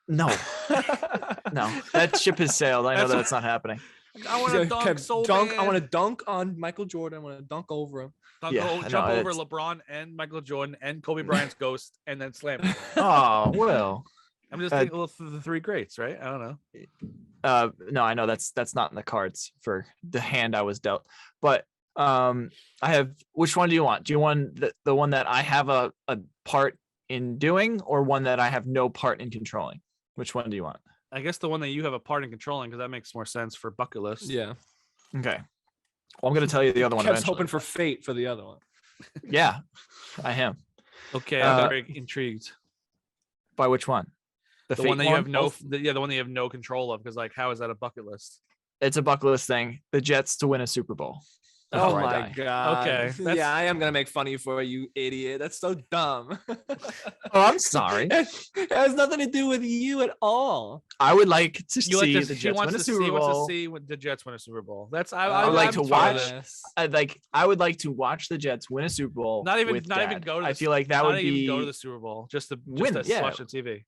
no, no, that ship has sailed. I know That's that's not happening. I want to dunk so bad. I want to dunk on Michael Jordan. I want to dunk over him. Jump over it's- LeBron and Michael Jordan and Kobe Bryant's ghost and then slam it. Oh well. I'm just thinking the three greats, right? I don't know. No, I know that's not in the cards for the hand I was dealt. But I have. Which one do you want? Do you want the one that I have a part in doing, or one that I have no part in controlling? Which one do you want? I guess the one that you have a part in controlling, because that makes more sense for bucket list. Yeah. Okay. Well, I'm going to tell you the other one. Kev's Eventually. hoping for fate for the other one. Yeah, I am. Okay, I'm Uh, very intrigued. By which one? The fake one that you have no, Both? the one that you have no control of, because like, how is that a bucket list? It's a bucket list thing. The Jets to win a Super Bowl. Oh before I my die. god. Okay, that's- Yeah, I am gonna make fun of you for it, you idiot. That's so dumb. Oh, I'm sorry. It has nothing to do with you at all. I would like to You like see to, the she Jets wants win a to Super see, wants to Bowl. see when the Jets win a Super Bowl. That's I would like I'm to fine with watch- it. I would like to watch the Jets win a Super Bowl. Not even with not even Dad. go to. I The, feel like that not would even be go to the Super Bowl just to Win, just to yeah. watch the TV.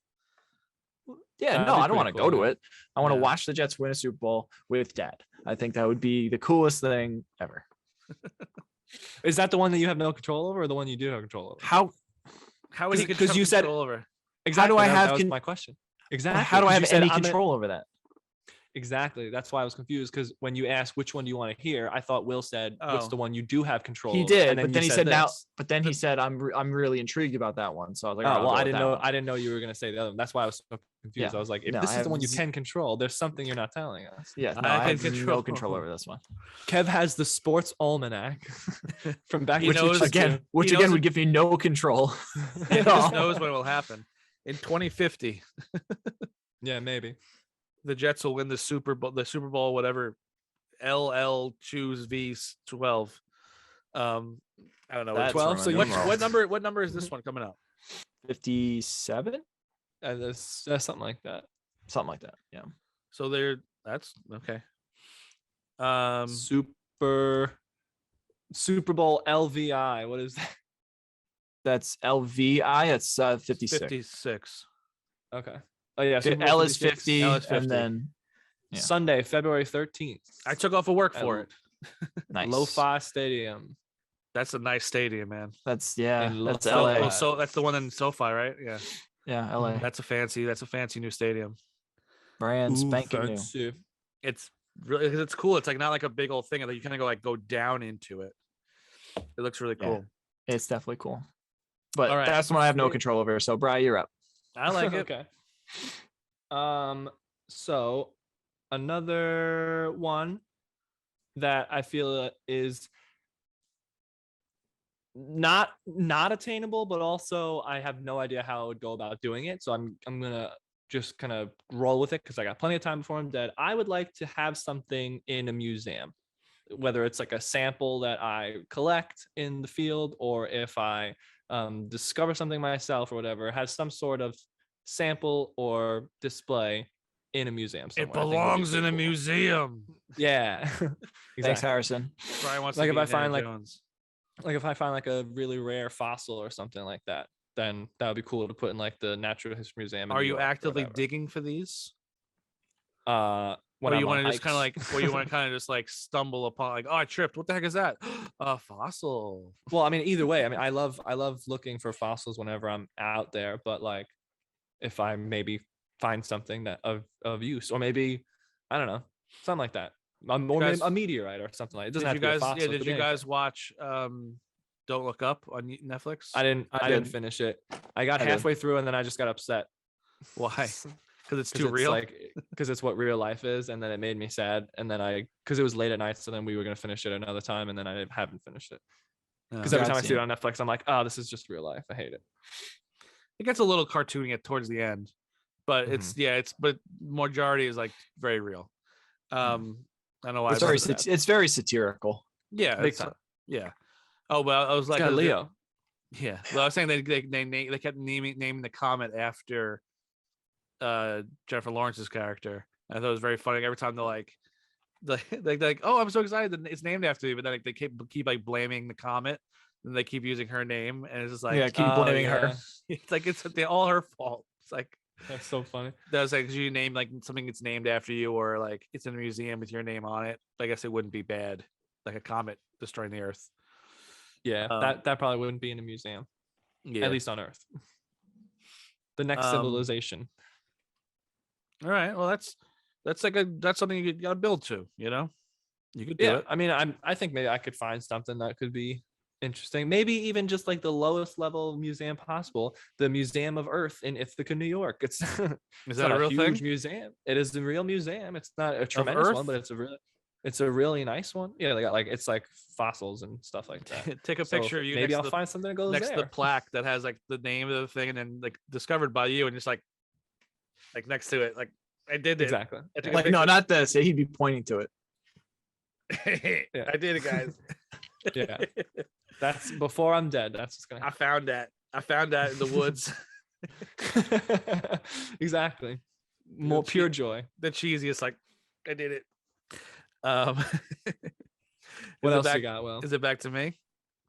Yeah, That'd no, be I don't want pretty to cool, go to yeah. it. I want to Yeah. watch the Jets win a Super Bowl with Dad. I think that would be the coolest thing ever. Is that the one that you have no control over, or the one you do have control over? How How would he 'Cause control you said- over? Exactly. I that, have that was con- my question. Exactly. how do I 'cause have you said, any "I'm gonna-" control over that? Exactly. That's why I was confused, because when you asked which one do you want to hear, I thought Will said, "What's Oh. the one you do have control?" He over?" did, and but you then he said now. this. But then he said, "I'm really intrigued about that one." So I was like, Oh, "All right, I'll well, go I with didn't that know. one." I didn't know you were gonna say the other one. That's why I was so confused. Yeah. I was like, if No, this I is the one have you can control, there's something you're not telling us. Yeah, no, I I have can no control. control over this one. Kev has the sports almanac from back He when knows- Again, which He again knows would give me no control. He at just all. knows what will happen in 2050. Yeah, maybe. The Jets will win the Super Bowl, whatever. LL choose V12. I don't know. That's 12, so you- What number is this one coming out? 57, That's something like that. something like that. Yeah. So that's okay. Super Bowl LVI. What is that? That's LVI. It's 56. 56. Okay. Oh yeah. Super Bowl L is 56. 50, L is 50. and then yeah. Sunday, February 13th. I took off of work for L- it. nice. Lo-Fi Stadium. That's a nice stadium, man. That's in that's Lo- LA. Lo- So that's the one in SoFi, right? Yeah. Yeah, LA. That's a fancy new stadium. Brand Ooh, spanking new. fancy. It's really, it's cool. It's like not like a big old thing. Like you kind of go down into it. It looks really Yeah. cool. It's definitely cool. But All right. that's one I have no Sweet. control over. So, Bri, you're up. I like it. Okay. So another one that I feel is not attainable, but also I have no idea how I would go about doing it. So I'm gonna just kind of roll with it because I got plenty of time before I'm dead. I would like to have something in a museum, whether it's like a sample that I collect in the field, or if I discover something myself or whatever, has some sort of sample or display in a museum It somewhere. I think would be belongs in pretty a cool. museum. Yeah. Thanks, Exactly. Harrison. Brian wants Like to if be I find Indiana Jones. like if I find like a really rare fossil or something like that, then that would be cool to put in like the Natural History Museum. In Are New you York or actively whatever. digging for these? When Or I'm you on want to just kind of hikes. like, or you want to kind of just like stumble upon like, oh, I tripped. What the heck is that? A fossil. Well, I mean, either way, I mean, I love looking for fossils whenever I'm out there, but like if I maybe find something that of use, or maybe I don't know, something like that. Or maybe a meteorite or something like it. Doesn't Did have you to be a guys? fossil. Yeah. It Did could be you guys anything. watch Don't Look Up on Netflix? I didn't did. finish it. I got I did. halfway through and then I just got upset. Why? Because it's too Because it's real. like because it's what real life is, and then it made me sad. And then because it was late at night, so then we were gonna finish it another time, and then I haven't finished it. Because Yeah, every I've time I seen see it it. on Netflix, I'm like, oh, this is just real life. I hate it. It gets a little cartoony at towards the end, but it's but majority is like very real. I don't know why. It's I've very heard that. it's very satirical. Yeah, Big it's, time. yeah. Oh well, I was It's like, got Leo. yeah. Well, I was saying they kept naming the comet after Jennifer Lawrence's character. I thought it was very funny. Every time they're like, oh, I'm so excited that it's named after you, but then like, they keep like blaming the comet, and they keep using her name, and it's just like, Yeah, keep blaming her. it's like it's all her fault. It's like That's so funny. that's like you name like something that's named after you, or like it's in a museum with your name on it. I guess it wouldn't be bad, like a comet destroying the Earth. Yeah, that probably wouldn't be in a museum, Yeah. at least on Earth. The next civilization. All right. Well, that's something you gotta build to. You know, you could do Yeah, it. I mean, I think maybe I could find something that could be interesting. Maybe even just like the lowest level museum possible, the Museum of Earth in Ithaca, New York. It's Is it's that not a real huge thing? museum. It is a real museum. It's not a tremendous one, Earth? but it's a really nice one. Yeah, they got like it's like fossils and stuff like that. Take a So picture of you maybe next I'll to find something that goes next to the there. plaque that has like the name of the thing, and then like discovered by you, and just like next to it, like I did it. Exactly. I took a Like no, picture. not this. He'd be pointing to it. Yeah. I did it, guys. Yeah. That's before I'm dead. That's what's gonna I found that. I found that in the woods. happen. Exactly. More Cheap. pure joy. The cheesiest, like I did it. Um, What is it else back, you got? Well, Is it back to me?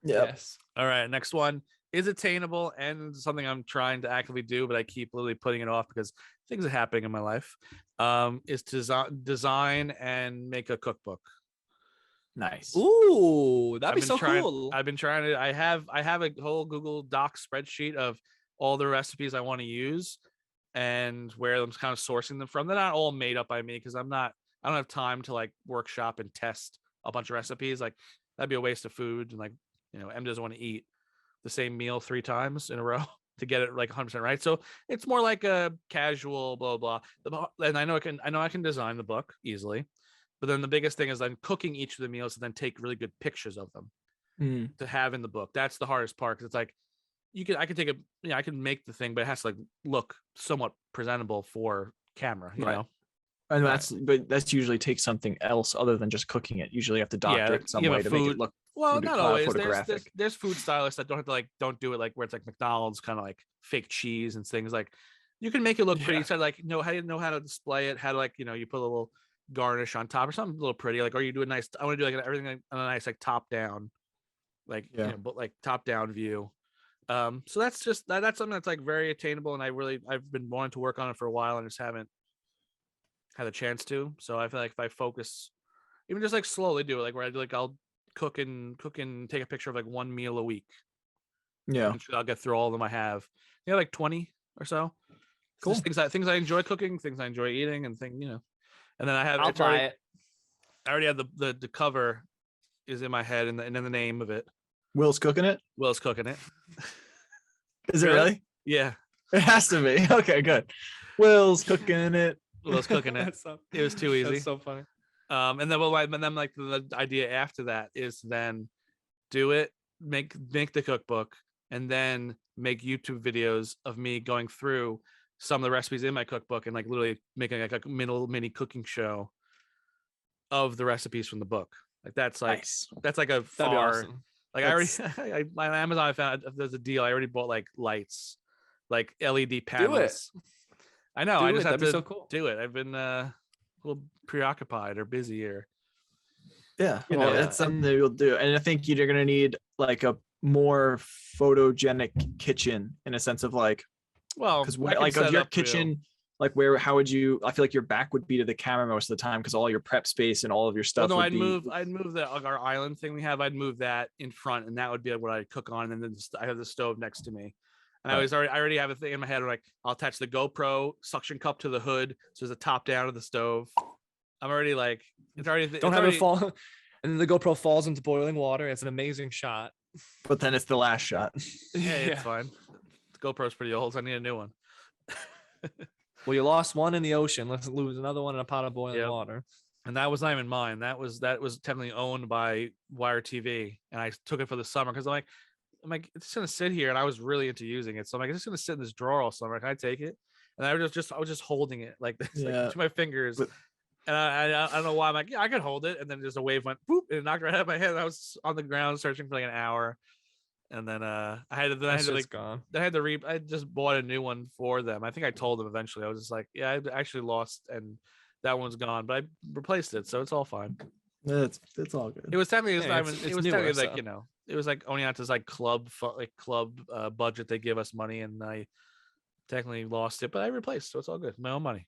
yes. All right, next one is attainable and something I'm trying to actively do, but I keep literally putting it off because things are happening in my life. Is to design and make a cookbook. Nice. Ooh, that'd be so trying, cool. I've been trying to. I have a whole Google Doc spreadsheet of all the recipes I want to use and where I'm kind of sourcing them from. They're not all made up by me because I don't have time to like workshop and test a bunch of recipes. Like that'd be a waste of food, and like Em doesn't want to eat the same meal 3 times in a row to get it like 100% right. So it's more like a casual blah blah. And I know I can design the book easily, but then the biggest thing is then cooking each of the meals and then take really good pictures of them to have in the book. That's the hardest part because it's like I could take I can make the thing, but it has to like look somewhat presentable for camera, you know. And that's usually takes something else other than just cooking it. Usually you have to doctor it some way to make it look not always. photographic. There's food stylists that don't do it like where it's like McDonald's kind of like fake cheese and things. Like you can make it look pretty. So like how do you know how to display it? How to like you put a little garnish on top or something a little pretty. Like or you do a nice. I want to do like everything on a nice like top down, like but like top down view. So that's just that's something that's like very attainable, and I've been wanting to work on it for a while and just haven't had a chance to. So I feel like if I focus, even just like slowly do it, like where I do like I'll cook and take a picture of like one meal a week. Yeah, I'll get through all of them I have. Like 20 or so. Cool. Just things I enjoy cooking, things I enjoy eating, and And then I have I'll buy it. I already have the cover is in my head and then the name of it. Will's cooking it. Will's cooking it. Is it really? Yeah. It has to be. Okay, good. Will's cooking it. was cooking it. It was too easy. That's so funny. And then like the idea after that is then do it, make the cookbook, and then make YouTube videos of me going through some of the recipes in my cookbook and like literally making like a mini cooking show of the recipes from the book. Like that's like Nice. that's like a That'd be far awesome. like That's- I already on Amazon I found if there's a deal. I already bought like lights, like LED panels. I know. I Do just it. have That'd to be so cool. do it. I've been a little preoccupied or busy here. Yeah, You well, know, it's something that you'll do, and I think you're gonna need like a more photogenic kitchen in a sense of like, Well, because I can like set of it your up for you. kitchen, like where how would you? I feel like your back would be to the camera most of the time because all your prep space and all of your Well, stuff. no, would I'd be, move the like, our island thing we have. I'd move that in front, and that would be what I'd cook on. And then I have the stove next to me, and Right. I already have a thing in my head where like I'll attach the GoPro suction cup to the hood, so there's a top down of the stove. I'm already like it's already Don't have it fall, and then the GoPro falls into boiling water. It's an amazing shot. but then it's the last shot. Yeah, it's fine. The GoPro's pretty old, so I need a new one. Well, you lost one in the ocean. Let's lose another one in a pot of boiling Yep. water. And that was not even mine. That was technically owned by Wire TV, and I took it for the summer because I'm like it's gonna sit here, and I was really into using it, so I'm like it's just gonna sit in this drawer all summer. Can I take it? And I was just holding it like this, like Yeah. between my fingers, But- and I don't know why I'm like yeah I could hold it, and then just a wave went boop and it knocked right out of my head. And I was on the ground searching for like an hour, and then I had to That like shit's gone. I just bought a new one for them. I think I told them eventually. I was just like, yeah, I actually lost and that one's gone, but I replaced it, so it's all fine. It's all good. It was technically Yeah, it was it's technically newer, like so. you know it was like Oneonta's like club budget. They give us money, and I technically lost it, but I replaced, so it's all good. My own money.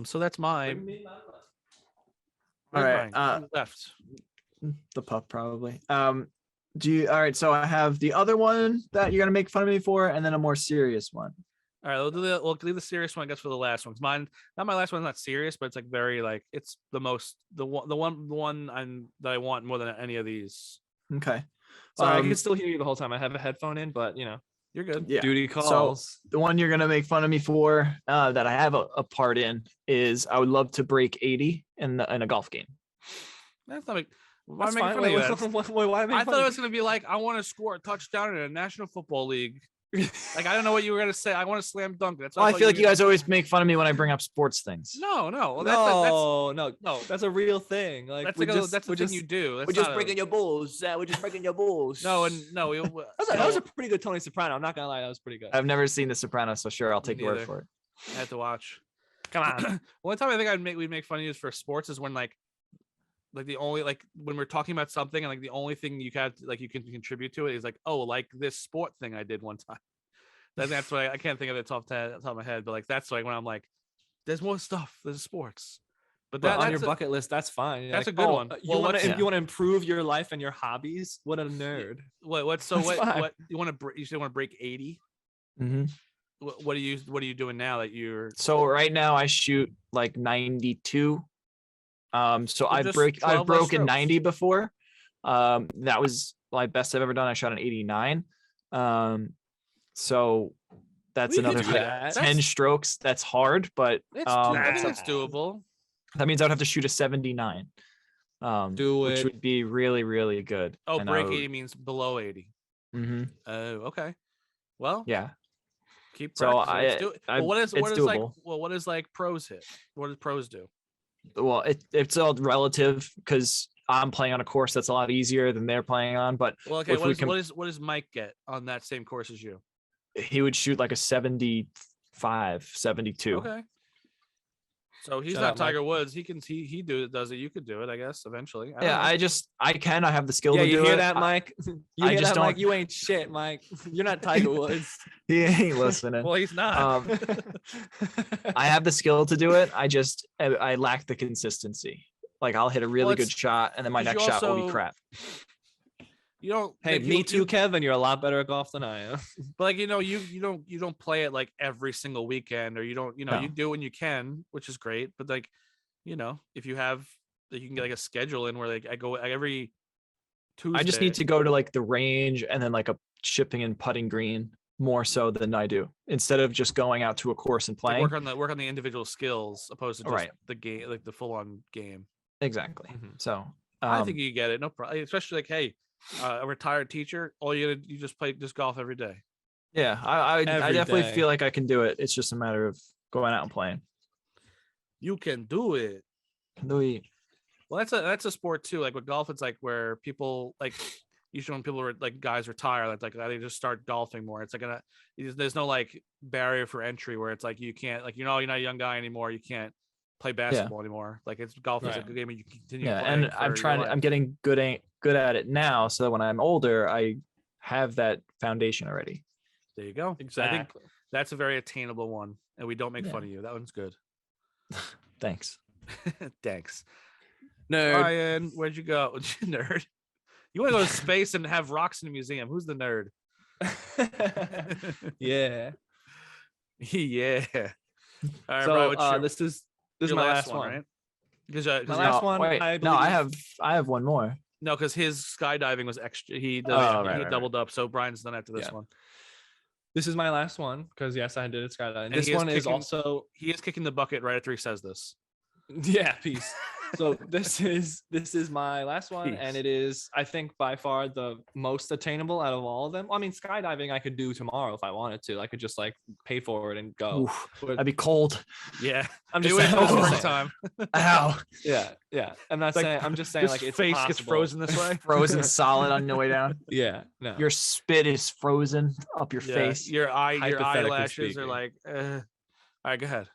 So that's my All where's right, mine? Who left. the pup probably. Do you? All right, so I have the other one that you're gonna make fun of me for, and then a more serious one. All right, we'll leave the serious one, I guess, for the last one. 'Cause mine, not my last one's not serious, but it's like very like it's the one that I want more than any of these. Okay. Sorry, I Um, can still hear you the whole time. I have a headphone in, but You're good. Yeah. duty calls. The one you're gonna make fun of me for, that I have a part in, is I would love to break 80 in a golf game. That's not like why That's am I fine. making fun Wait, of you? why I thought it was gonna be like I want to score a touchdown in a National Football League. Like I don't know what you were gonna say. I want to slam dunk. That's what Well, I thought feel like were you gonna- guys always make fun of me when I bring up sports things. No. Well, no, no. that's a real thing. Like That's we like just, that's the we're thing just, you do. That's we're just not breaking your balls. We're just breaking your balls. No, and no. that was a pretty good Tony Soprano. I'm not gonna lie, that was pretty good. I've never seen The Sopranos, so sure, I'll Me take your word neither. for it. I had to watch. Come on. One time I think we'd make fun of you for sports is when like the only like when we're talking about something and like the only thing you can contribute to it is like oh like this sport thing I did one time. That's why I can't think of it off the top of my head, but like that's like when I'm like, there's more stuff. There's sports, but But on that's your bucket list, that's fine. You're that's like, a good oh, one. You Well, want what's- to you want to improve your life and your hobbies? What a nerd. what so That's fine. what you want to you still want to break 80? Mm-hmm. What are you doing now that you're So right now I shoot like 92. So I've just 12 I've less broken strokes. 90 before. That was my best I've ever done. I shot an 89. So that's We could another do like that. 10 strokes. That's hard, but I think Nah. it's doable. that means I would have to shoot a 79. Do which it. would be really, really good. Oh, And I break would- 80 means below 80. Mhm. Oh, okay. Well, Yeah. keep So practicing. Let's do it. I- Well, what is it's like doable. what is like pros hit? What does pros do? Well, it's all relative because I'm playing on a course that's a lot easier than they're playing on, but Well, okay. if we What does Mike get on that same course as you? he would shoot like a 75, 72. Okay. So he's Shout not out, Mike. Tiger Woods. He does it. You could do it, I guess, eventually. I don't Yeah, know. I have the skill Yeah, to you do hear it. that, Mike? You I hear just that, Mike? don't- You ain't shit, Mike. You're not Tiger Woods. He ain't listening. Well, he's not. I have the skill to do it. I lack the consistency. Like I'll hit a really good it's- shot, and then my 'cause next you shot will be also- crap. You don't. Hey, like, me you- too, Kevin. You're a lot better at golf than I am. But like you don't play it like every single weekend, or you don't No. you do it when you can, which is great. But like if you have like, you can get like a schedule in where like I go every Tuesday. I just need to go to like the range and then like a chipping and putting green more so than I do. Instead of just going out to a course and Like playing. work on the individual skills opposed to just Right. the game, like the full on game. Exactly. Mhm. So I think you get it, no problem. Especially like, hey, a retired teacher, you just golf every day. yeah, I Every definitely day. feel like I can do it. It's just a matter of going out and playing. You can do it. Well, that's a sport too. Like with golf, it's like where people like usually when people are like guys retire, like they just start golfing more. It's like there's no like barrier for entry where it's like you can't like you're not a young guy anymore. You can't play basketball anymore. Like it's golf is a Right. good game and you can continue Yeah, playing. and I'm getting good at it now, so that when I'm older, I have that foundation already. There you go. Exactly. I think that's a very attainable one, and we don't make Yeah. fun of you. That one's good. Thanks. Thanks. Nerd. Ryan, where'd you go? Nerd. You want to go to space and have rocks in a museum? Who's the nerd? Yeah. Yeah. All right, So Brian, what's this is your my last one. right? Because My last one. Wait, I no, I believe- have one more. no, because his skydiving was extra. He right. doubled up. So Brian's done after this Yeah. one. This is my last one because yes, I did it skydiving. And This he is one is kicking- also He is kicking the bucket right after he says this. yeah, peace. So this is my last one, and Peace. it is I think by far the most attainable out of all of them. I mean, skydiving I could do tomorrow if I wanted to. I could just like pay for it and go. Oof, But I'd be cold. Yeah. I'm Maybe just wait saying, for the I'm just saying. springtime. Ow. Yeah. I'm not Like, saying. I'm just saying This like it's face gets possible. frozen this way. Frozen solid on your way down. Yeah, no. Your spit is frozen up your Yeah, face. your Hypothetically eyelashes are speaking. like. All right, go ahead.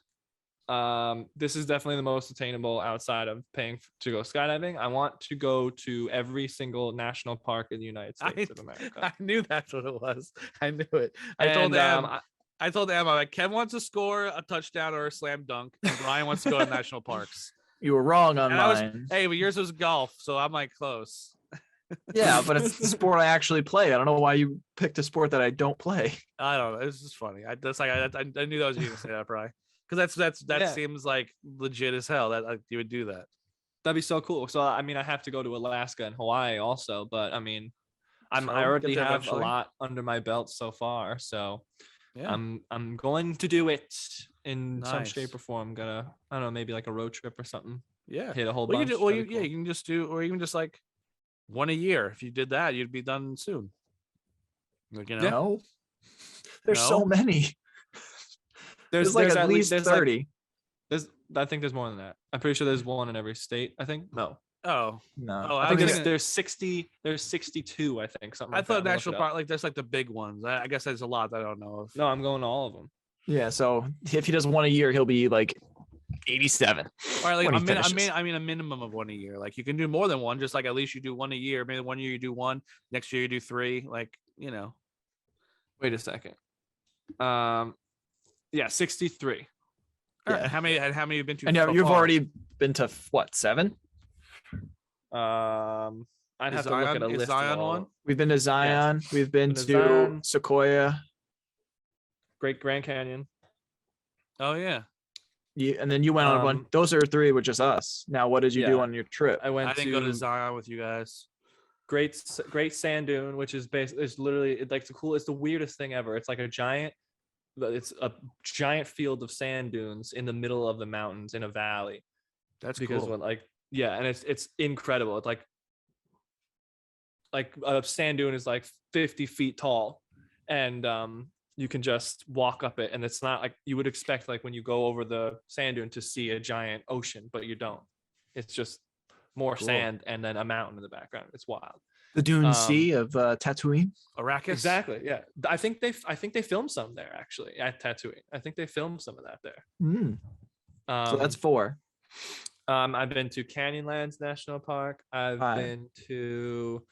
This is definitely the most attainable outside of paying to go skydiving. I want to go to every single national park in the United States of America. I knew that's what it was. I knew it. I told And, Em. I told Emma like Ken wants to score a touchdown or a slam dunk, and Brian wants to go to national parks. You were wrong on And I was, mine. hey, but yours was golf, so I'm like close. Yeah, but it's the sport I actually play. I don't know why you picked a sport that I don't play. I don't know. It's just funny. I knew that was you gonna say that, Brian, because that Yeah. seems like legit as hell. That you would do that. That'd be so cool. So I mean, I have to go to Alaska and Hawaii also, but I mean, I So, already get there have eventually. a lot under my belt so far. So Yeah. I'm going to do it in some Nice. shape or form. Gonna I don't know, maybe like a road trip or something. Yeah. Hit a whole Well, you bunch. can, well, That'd be yeah, cool. you can just do, or even just like one a year. If you did that, you'd be done soon. Like, you know, No. There's No? so many. There's like at least there's 30. I think there's more than that. I'm pretty sure there's one in every state. I think no. oh, No. Oh, I I think was there's, thinking- there's 60. There's 62. I think something. I Like thought that. I'm gonna look national it up. park like there's like the big ones. I guess there's a lot that I don't know of. No, I'm going to all of them. Yeah, so if he does one a year, he'll be like 87. All right, like when he I finishes. mean a minimum of one a year. Like you can do more than one, just like at least you do one a year. Maybe 1 year you do one, next year you do three. Like, you know. Wait a second. Yeah, 63. All right, Yeah. How many have you been to? And so you've far? already been to what, 7? I'd Is have to look at a Zion- is list. Zion of all- one? We've been to Zion. We've been Been to to Zion. Sequoia. Great Grand Canyon. Oh yeah. And then you went on one. Those are 3 with just us. Now, what did you do yeah. on your trip? I went I didn't to go to Zion with you guys. Great Sand Dune, which is it's literally it's the weirdest thing ever. It's like a giant field of sand dunes in the middle of the mountains in a valley. That's Because cool. when and it's incredible. It's like a sand dune is like 50 feet tall, and you can just walk up it, and it's not like you would expect like when you go over the sand dune to see a giant ocean, but you don't. It's just more Cool. sand and then a mountain in the background. It's wild. The Dune Sea of Tatooine. Arrakis. Exactly. Yeah. I think they filmed some there actually at Tatooine. I think they filmed some of that there. So that's 4. I've been to Canyonlands National Park. I've 5. been to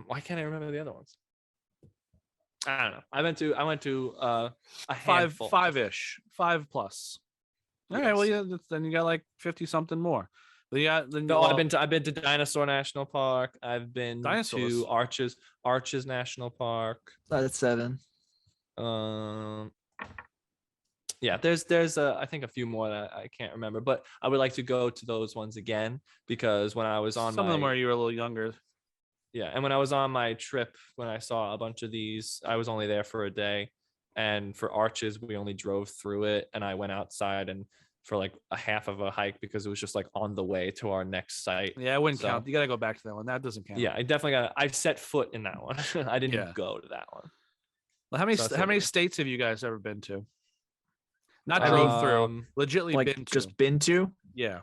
why can't I remember the other ones? I don't know. I went to a handful. 5-ish, 5 plus. All right. Well, Yes. yeah. Then you got like 50 something more. But yeah. Then No, well, I've been to Dinosaur National Park. I've been Dinosaurs. to Arches National Park. That's 7. Yeah, there's I think a few more that I can't remember, but I would like to go to those ones again because when I was on Some of them my were you were a little younger. yeah, and when I was on my trip, when I saw a bunch of these, I was only there for a day, and for Arches we only drove through it, and I went outside and for like a half of a hike because it was just like on the way to our next site. Yeah, I wouldn't So, count. You got to go back to that one. That doesn't count. Yeah, I definitely got. I set foot in that one. I didn't Yeah. go to that one. Well, how many So that's how what many it is. states have you guys ever been to? Not I drove mean, through, legitly Like been to. just been to. Yeah.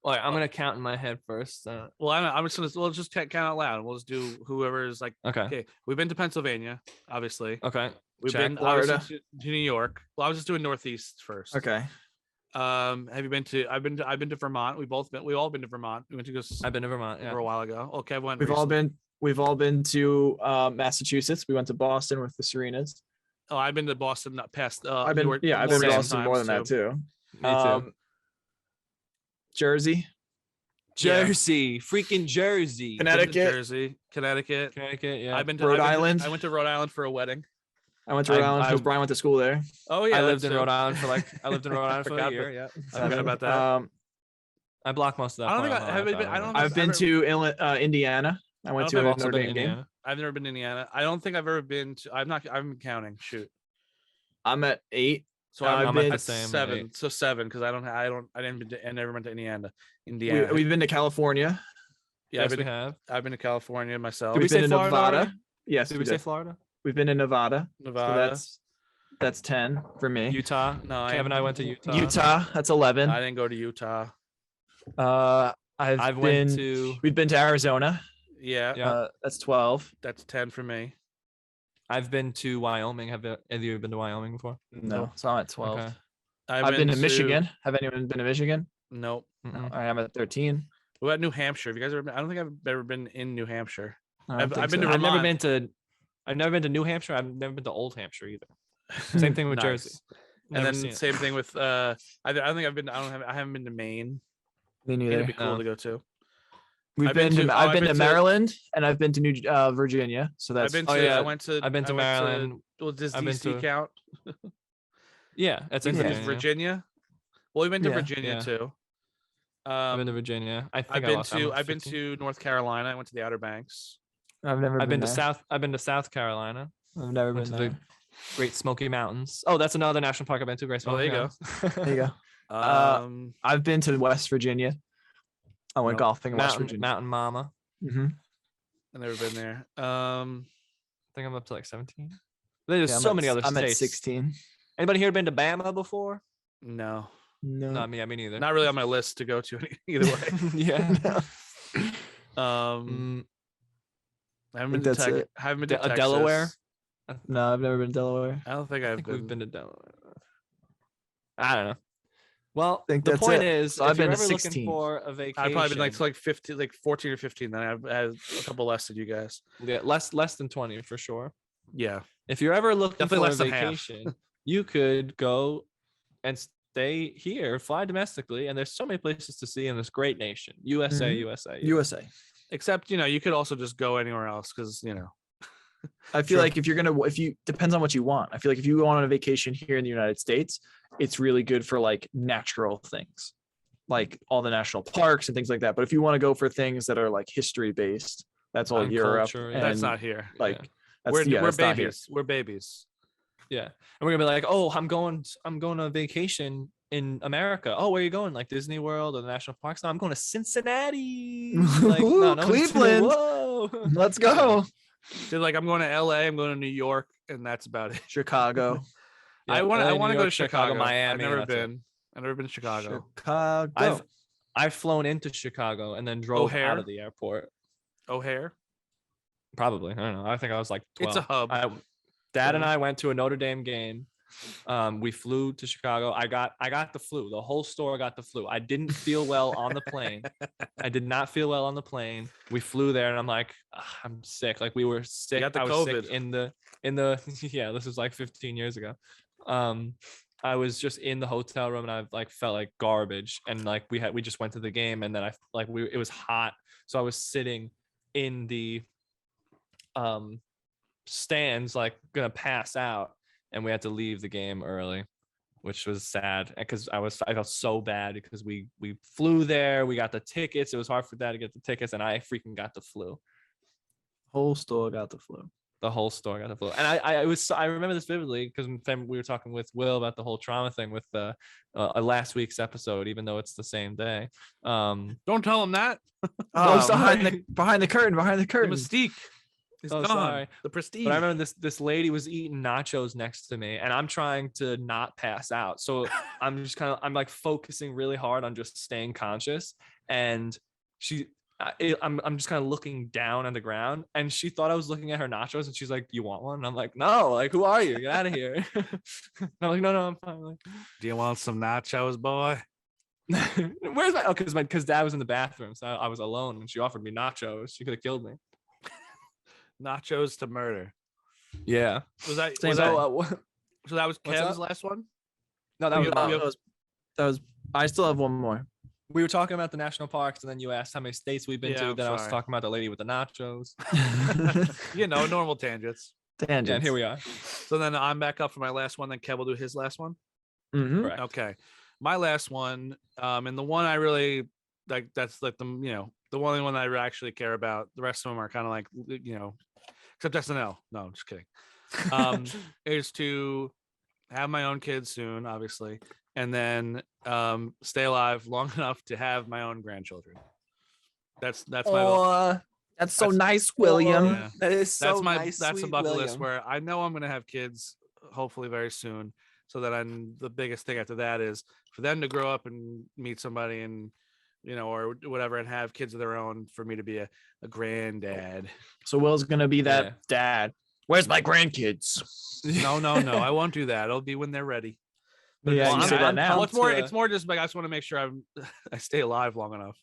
All right, I'm gonna count in my head first. Well, I'm just gonna we'll just count out loud. We'll just do whoever is like. Okay. Okay, we've been to Pennsylvania, obviously. Okay. We've check. been Florida. obviously to New York. Well, I was just doing Northeast first. Okay. Have you been to? I've been to Vermont. We've all been to Vermont. We went to go I've been to Vermont. Yeah. for a while ago. Okay, I went. We've all been to Massachusetts. We went to Boston with the Serenas. Oh, I've been to Boston. Not past. I've been more- I've more been to than Boston more than times, that too. Me too. Jersey, Yeah. Jersey, freaking Jersey, Been to Connecticut. Jersey, Connecticut. Connecticut. Yeah. I've been to Rhode I've been to- Island. I went to Rhode Island for a wedding. I went to Rhode Island because I- Brian went to school there. Oh yeah, I lived that's in it. Rhode Island for like I lived in Rhode Island for Forgot a year. Yeah. I forgot about that. I blocked most of that. I don't part think of I- my have life I been- out I of don't it. think I've been to Indiana. I went I to don't a think also Notre been Dame in game. Indiana. I've never been to Indiana. I don't think I've ever been to. I'm not. I'm counting. Shoot. I'm at 8. So I've I'm been- at the same, 7. eight. So 7 because I didn't been to, I never went to Indiana. Indiana. We've been to California. yeah, Yes, we have. I've been to California myself. Did we We've been say to Florida Nevada. already? Yes, Did we we say did. Florida? We've been to Nevada. Nevada. So that's 10 for me. Utah. Nine. Kevin and I went to Utah. Utah, that's 11. I didn't go to Utah. I've been went to. We've been to Arizona. Yeah, Yeah. That's 12. that's 10 for me. I've been to Wyoming. Have you been to Wyoming before? No, so I'm at 12. Okay. I've been to Michigan. Have anyone been to Michigan? Nope. Mm-mm. I am at 13. What about New Hampshire? Have you guys ever been? I don't think I've ever been in New Hampshire. I don't I've think been so. to I've never Vermont. been to. I've never been to New Hampshire. I've never been to Old Hampshire either. Same thing with Nice. Jersey. And Never then seen it. same thing with I don't think I've been. I haven't been to Maine. Me It'd neither. be cool No. to go to. We've I've been been to- to oh, I've I've been been to to- Maryland and I've been to New Virginia. So I've that's been oh, to. yeah, I went to. I've been to I went Maryland. well, does I've been DC to- count? Yeah, it's Is in Virginia. Virginia? Well, we've been to Yeah. Virginia Yeah. too. I've been to Virginia. I think I've I been lost- to. I'm I've been 15. to North Carolina. I went to the Outer Banks. I've never I've been to there. South. I've been to South Carolina. I've never Went been to there. the Great Smoky Mountains. Oh, that's another national park I've been to. Great Oh, there Smoky you go. Mountains. There you go. Um, I've been to West Virginia. I went Nope. golfing in West Mountain, Virginia. Mountain Mama. Mm-hmm. I've never been there. I think I'm up to like 17. There's Yeah, so many other I'm at states. 16. Anybody here been to Bama before? No, No. Not me. Me neither. not really on my list to go to either way. yeah. Um, Mm, I haven't I been think to that's it. haven't been to Texas. Delaware. No, I've never been to Delaware. I don't think I I've think been. we've been to Delaware. I don't know. Well, think the that's point it. is, So if I've been you're to ever 16. looking for a vacation, I've probably been like 15, like 14 or 15. Then I've had a couple less than you guys. yeah, less than 20 for sure. Yeah, If you're ever looking Definitely for a less than half. vacation, you could go and stay here, fly domestically, and there's so many places to see in this great nation, USA, Mhm. USA. USA. except you could also just go anywhere else because I feel Sure. like if you depends on what you want. I feel like if you go on a vacation here in the United States, it's really good for like natural things, like all the national parks and things like that. But if you want to go for things that are like history based, that's all And Europe. culture, and that's not here. like Yeah. that's, We're yeah, that's not here. babies. We're babies. Yeah, and we're gonna be like, oh, I'm going on a vacation in America. Oh, where are you going? Like Disney World or the national parks? No, I'm going to Cincinnati. Like, Ooh, no, Cleveland. Whoa. Let's go. They're like, I'm going to LA. I'm going to New York, and that's about it. Chicago. Yeah, I want LA, to New go to York, Chicago. Miami. I've never that's it. been. I've never been to Chicago. Chicago. I've flown into Chicago and then drove O'Hare? out of the airport. O'Hare. Probably. I don't know. I think I was like 12. It's a hub. Dad and I went to a Notre Dame game. We flew to Chicago. I got the flu. The whole store got the flu. I didn't feel well on the plane. I did not feel well on the plane. We flew there and I'm like, I'm sick. Like we were sick. got the I was sick COVID. in the yeah, this was like 15 years ago. I was just in the hotel room and I like felt like garbage. And like we just went to the game and then it was hot. So I was sitting in the stands like gonna pass out, and we had to leave the game early, which was sad because I felt so bad because we flew there, we got the tickets. It was hard for Dad to get the tickets, and I freaking got the flu. Whole store got the flu. The whole store got the flu, and I remember this vividly because we were talking with Will about the whole trauma thing with the last week's episode, even though it's the same day. Don't tell him that. Oh, sorry. behind the curtain. The mystique is Oh, gone. sorry. The prestige. But I remember this lady was eating nachos next to me, and I'm trying to not pass out. So I'm like focusing really hard on just staying conscious. And I'm just kind of looking down on the ground, and she thought I was looking at her nachos, and she's like, "You want one?" And I'm like, "No, like, who are you? Get out of here." And I'm like, "No, I'm fine." Like, Do you want some nachos, boy? where's my? Oh, because Dad was in the bathroom, so I was alone, and she offered me nachos. She could have killed me. Nachos to murder. Yeah. Was that? Same Was thing. that so that was What's Kev's up? last one. No, that was. That was. I still have one more. We were talking about the national parks, and then you asked how many states we've been Yeah, to. I'm Then I was sorry. talking about the lady with the nachos. Normal tangents. Tangents. Yeah, and here we are. So then I'm back up for my last one. Then Kev will do his last one. Mhm. Correct. Okay, my last one, and the one I really like. That's like the only one I actually care about. The rest of them are kind of like except SNL. No, I'm just kidding. Is to have my own kids soon, obviously, and then stay alive long enough to have my own grandchildren. That's my That's so That's- nice, William. Yeah. That is so that's my nice, that's a sweet bucket list William. where I know I'm gonna have kids hopefully very soon. So that the biggest thing after that is for them to grow up and meet somebody and or whatever and have kids of their own for me to be a granddad. So Will's gonna be that Yeah. dad. Where's my grandkids? No, I won't do that. It'll be when they're ready. But Yeah, just- you I'm- say that I'm now. Well, pumped it's more. to- It's more just like I just want to make sure I stay alive long enough.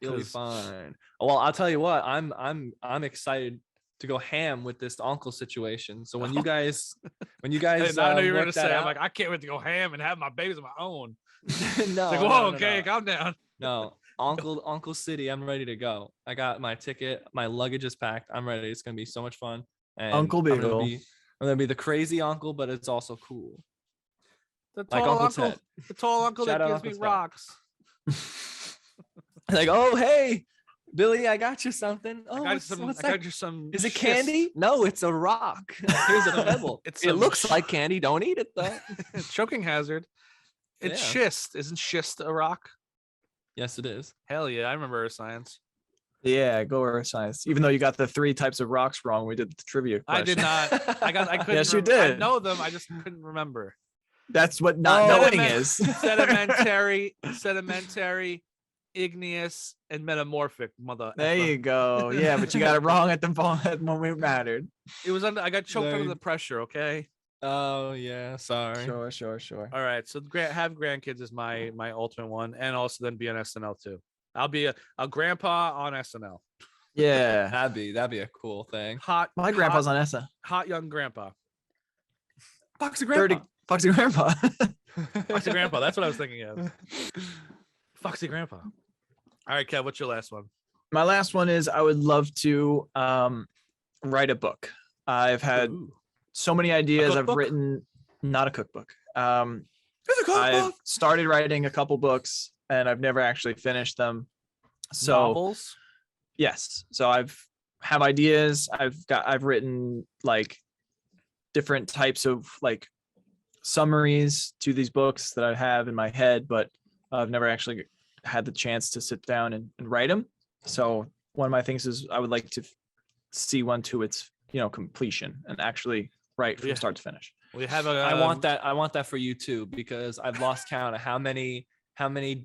You'll be 'Cause- fine. Well, I'll tell you what. I'm excited to go ham with this uncle situation. So when you guys I know you were work gonna that say. I'm out- like, I can't wait to go ham and have my babies of my own. no, It's like, no, whoa, no, okay, no. calm down. No, Uncle City, I'm ready to go. I got my ticket, my luggage is packed. I'm ready. It's gonna be so much fun. And Uncle I'm gonna Beagle. I'm gonna be the crazy uncle, but it's also cool. The Like tall Uncle uncle, Ted. the tall uncle Shout that out gives me Uncle Ted. rocks. Like, oh hey, Billy, I got you something. Oh, I got you what's I that? got you some. Is it schist. candy? No, it's a rock. Here's a pebble. It's It some looks sh- like candy. Don't eat it though. Choking hazard. It's Yeah. schist. Isn't schist a rock? Yes, it is. Hell yeah, I remember Earth science. Yeah, go Earth Science. Even though you got the 3 types of rocks wrong, we did the trivia question. I did not. I couldn't. Yes, you I did. know them. I just couldn't remember. That's what not Oh, knowing Sediment- is. sedimentary, igneous, and metamorphic. Mother. There effer. you go. Yeah, but you got it wrong at the moment it mattered. It was under. I got choked under There- the pressure. Okay. Oh yeah, sorry. Sure. All right. So have grandkids is my ultimate one, and also then be on SNL too. I'll be a grandpa on SNL. Yeah. That'd be a cool thing. Hot. My grandpa's hot, on Essa. hot young grandpa. Foxy 30 Foxy Grandpa. Foxy grandpa. That's what I was thinking of. Foxy grandpa. All right, Kev. What's your last one? My last one is I would love to write a book. I've had Ooh. so many ideas. I've cookbook? written not a cookbook. It's a I've started writing a couple books and I've never actually finished them. So Novels. yes. So have ideas. I've written like different types of like summaries to these books that I have in my head, but I've never actually had the chance to sit down and write them. So one of my things is I would like to see one to its completion and actually write from Yeah. start to finish. We have a. I want that. I want that for you too, because I've lost count of how many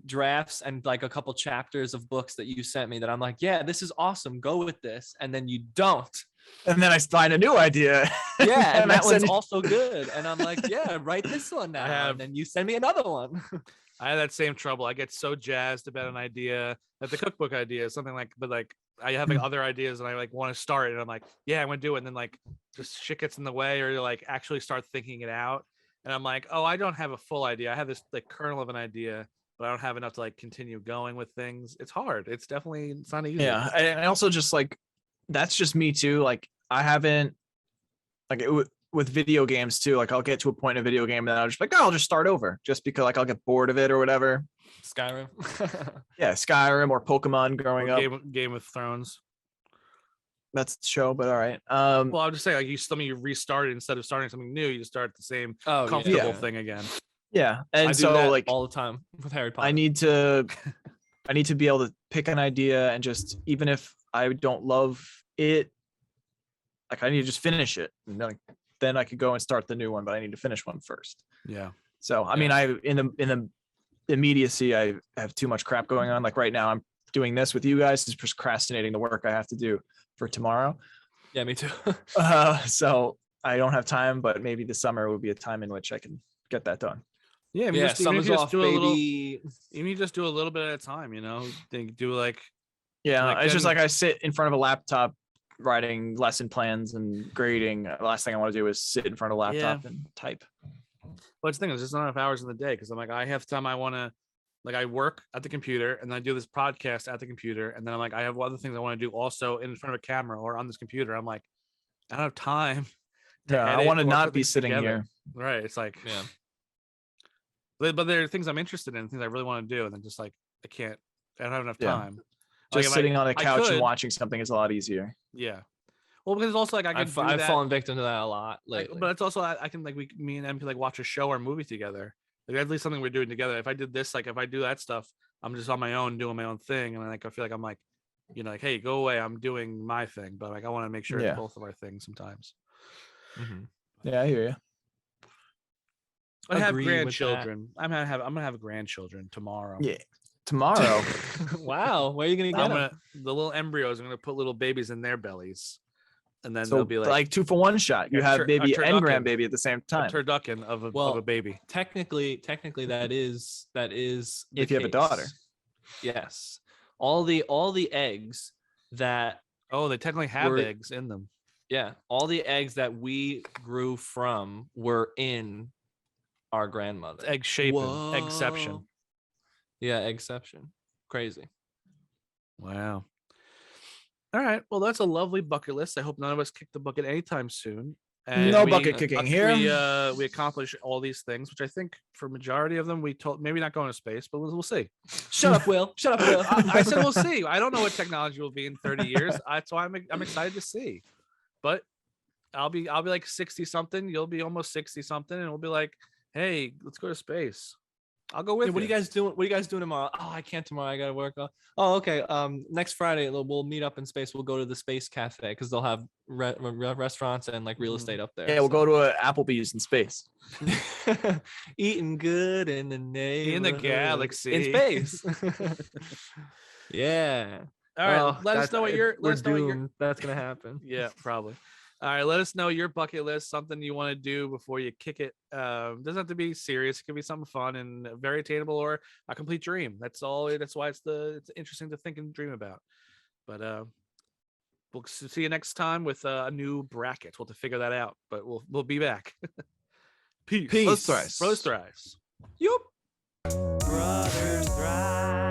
drafts and like a couple chapters of books that you sent me that I'm like, yeah, this is awesome. Go with this, and then you don't. And then I find a new idea. Yeah, and I that one's send it- also good. And I'm like, yeah, write this one now. have- And then you send me another one. I have that same trouble. I get so jazzed about an idea, like the cookbook idea, is something like, but like I have like other ideas and I like want to start it. And I'm like, yeah, I'm gonna do it. And then like just shit gets in the way, or like actually start thinking it out. And I'm like, oh, I don't have a full idea. I have this like kernel of an idea, but I don't have enough to like continue going with things. It's hard. It's not easy. Yeah. And also just like, that's just me too. Like I haven't, like with video games too. Like I'll get to a point in a video game and then I'll just be like, oh, I'll just start over just because like I'll get bored of it or whatever. Skyrim. Yeah, Skyrim or Pokemon growing up. Game of Thrones. That's the show, but all right. Well, I'll just say like you restarted instead of starting something new, you just start the same comfortable yeah. thing again. Yeah, and I do so that like all the time with Harry Potter. I need to be able to pick an idea and just, even if I don't love it, like I need to just finish it. And then I could go and start the new one, but I need to finish one first. Yeah. So I mean, in the immediacy, I have too much crap going on. Like right now, I'm doing this with you guys, is procrastinating the work I have to do for tomorrow. Yeah, me too. So I don't have time, but maybe the summer would be a time in which I can get that done. Yeah, Yeah, summer's off, baby. You just do a little bit at a time, you know. Do like It's just like I sit in front of a laptop writing lesson plans and grading. The last thing I want to do is sit in front of a laptop and type. But the thing is, there's not enough hours in the day because I'm like, I have time. I want to, like, I work at the computer and then I do this podcast at the computer, and then I'm like, I have other things I want to do also in front of a camera or on this computer. I'm like, I don't have time. I want to not be sitting together. here. Right? It's like, but there are things I'm interested in, things I really want to do, and then just like I can't. I don't have enough time. Just sitting on a couch and watching something is a lot easier. Yeah. Well, because it's also like I've fallen victim to that a lot lately. But it's also I can, like, me and Em can like watch a show or movie together. Like at least something we're doing together. If I did this, like if I do that stuff, I'm just on my own doing my own thing, and like I feel like I'm like, you know, like, hey, go away, I'm doing my thing. But like I want to make sure it's both of our things sometimes. Mm-hmm. Yeah, I hear you. I have grandchildren. I'm gonna have grandchildren tomorrow. Yeah, tomorrow. Wow, where are you gonna get them? The little embryos. I'm gonna put little babies in their bellies, and then So they'll be like 2 for 1 shot. You have baby and grandbaby at the same time. a turducken of a baby. Technically, that is If you have a daughter. Yes, all the eggs that they technically have eggs in them. Yeah, all the eggs that we grew from were in our grandmother. Egg shape, eggception. Yeah, exception. Crazy. Wow. All right. Well, that's a lovely bucket list. I hope none of us kick the bucket anytime soon. And no bucket kicking here. We accomplish all these things, which I think for majority of them we told maybe not going to space, but we'll see. Shut up, Will. Shut up, Will. I said we'll see. I don't know what technology will be in 30 years. So I'm excited to see. But I'll be like 60 something. You'll be almost 60 something, and we'll be like, hey, let's go to space. I'll go with you. What are you guys doing? What are you guys doing tomorrow? Oh, I can't tomorrow. I gotta work. Oh, okay. Next Friday we'll meet up in space. We'll go to the space cafe because they'll have restaurants and like real estate up there. Yeah, we'll go to a Applebee's in space. Eating good in the galaxy in space. Yeah. All right. Let us know what your. That's gonna happen. Yeah, probably. All right, let us know your bucket list, something you want to do before you kick it. Doesn't have to be serious. It could be something fun and very attainable, or a complete dream. That's all. That's why it's interesting to think and dream about. But we'll see you next time with a new bracket. We'll have to figure that out, but we'll be back. Peace. Peace. Brothers Thrice. Yup. Brothers Thrice.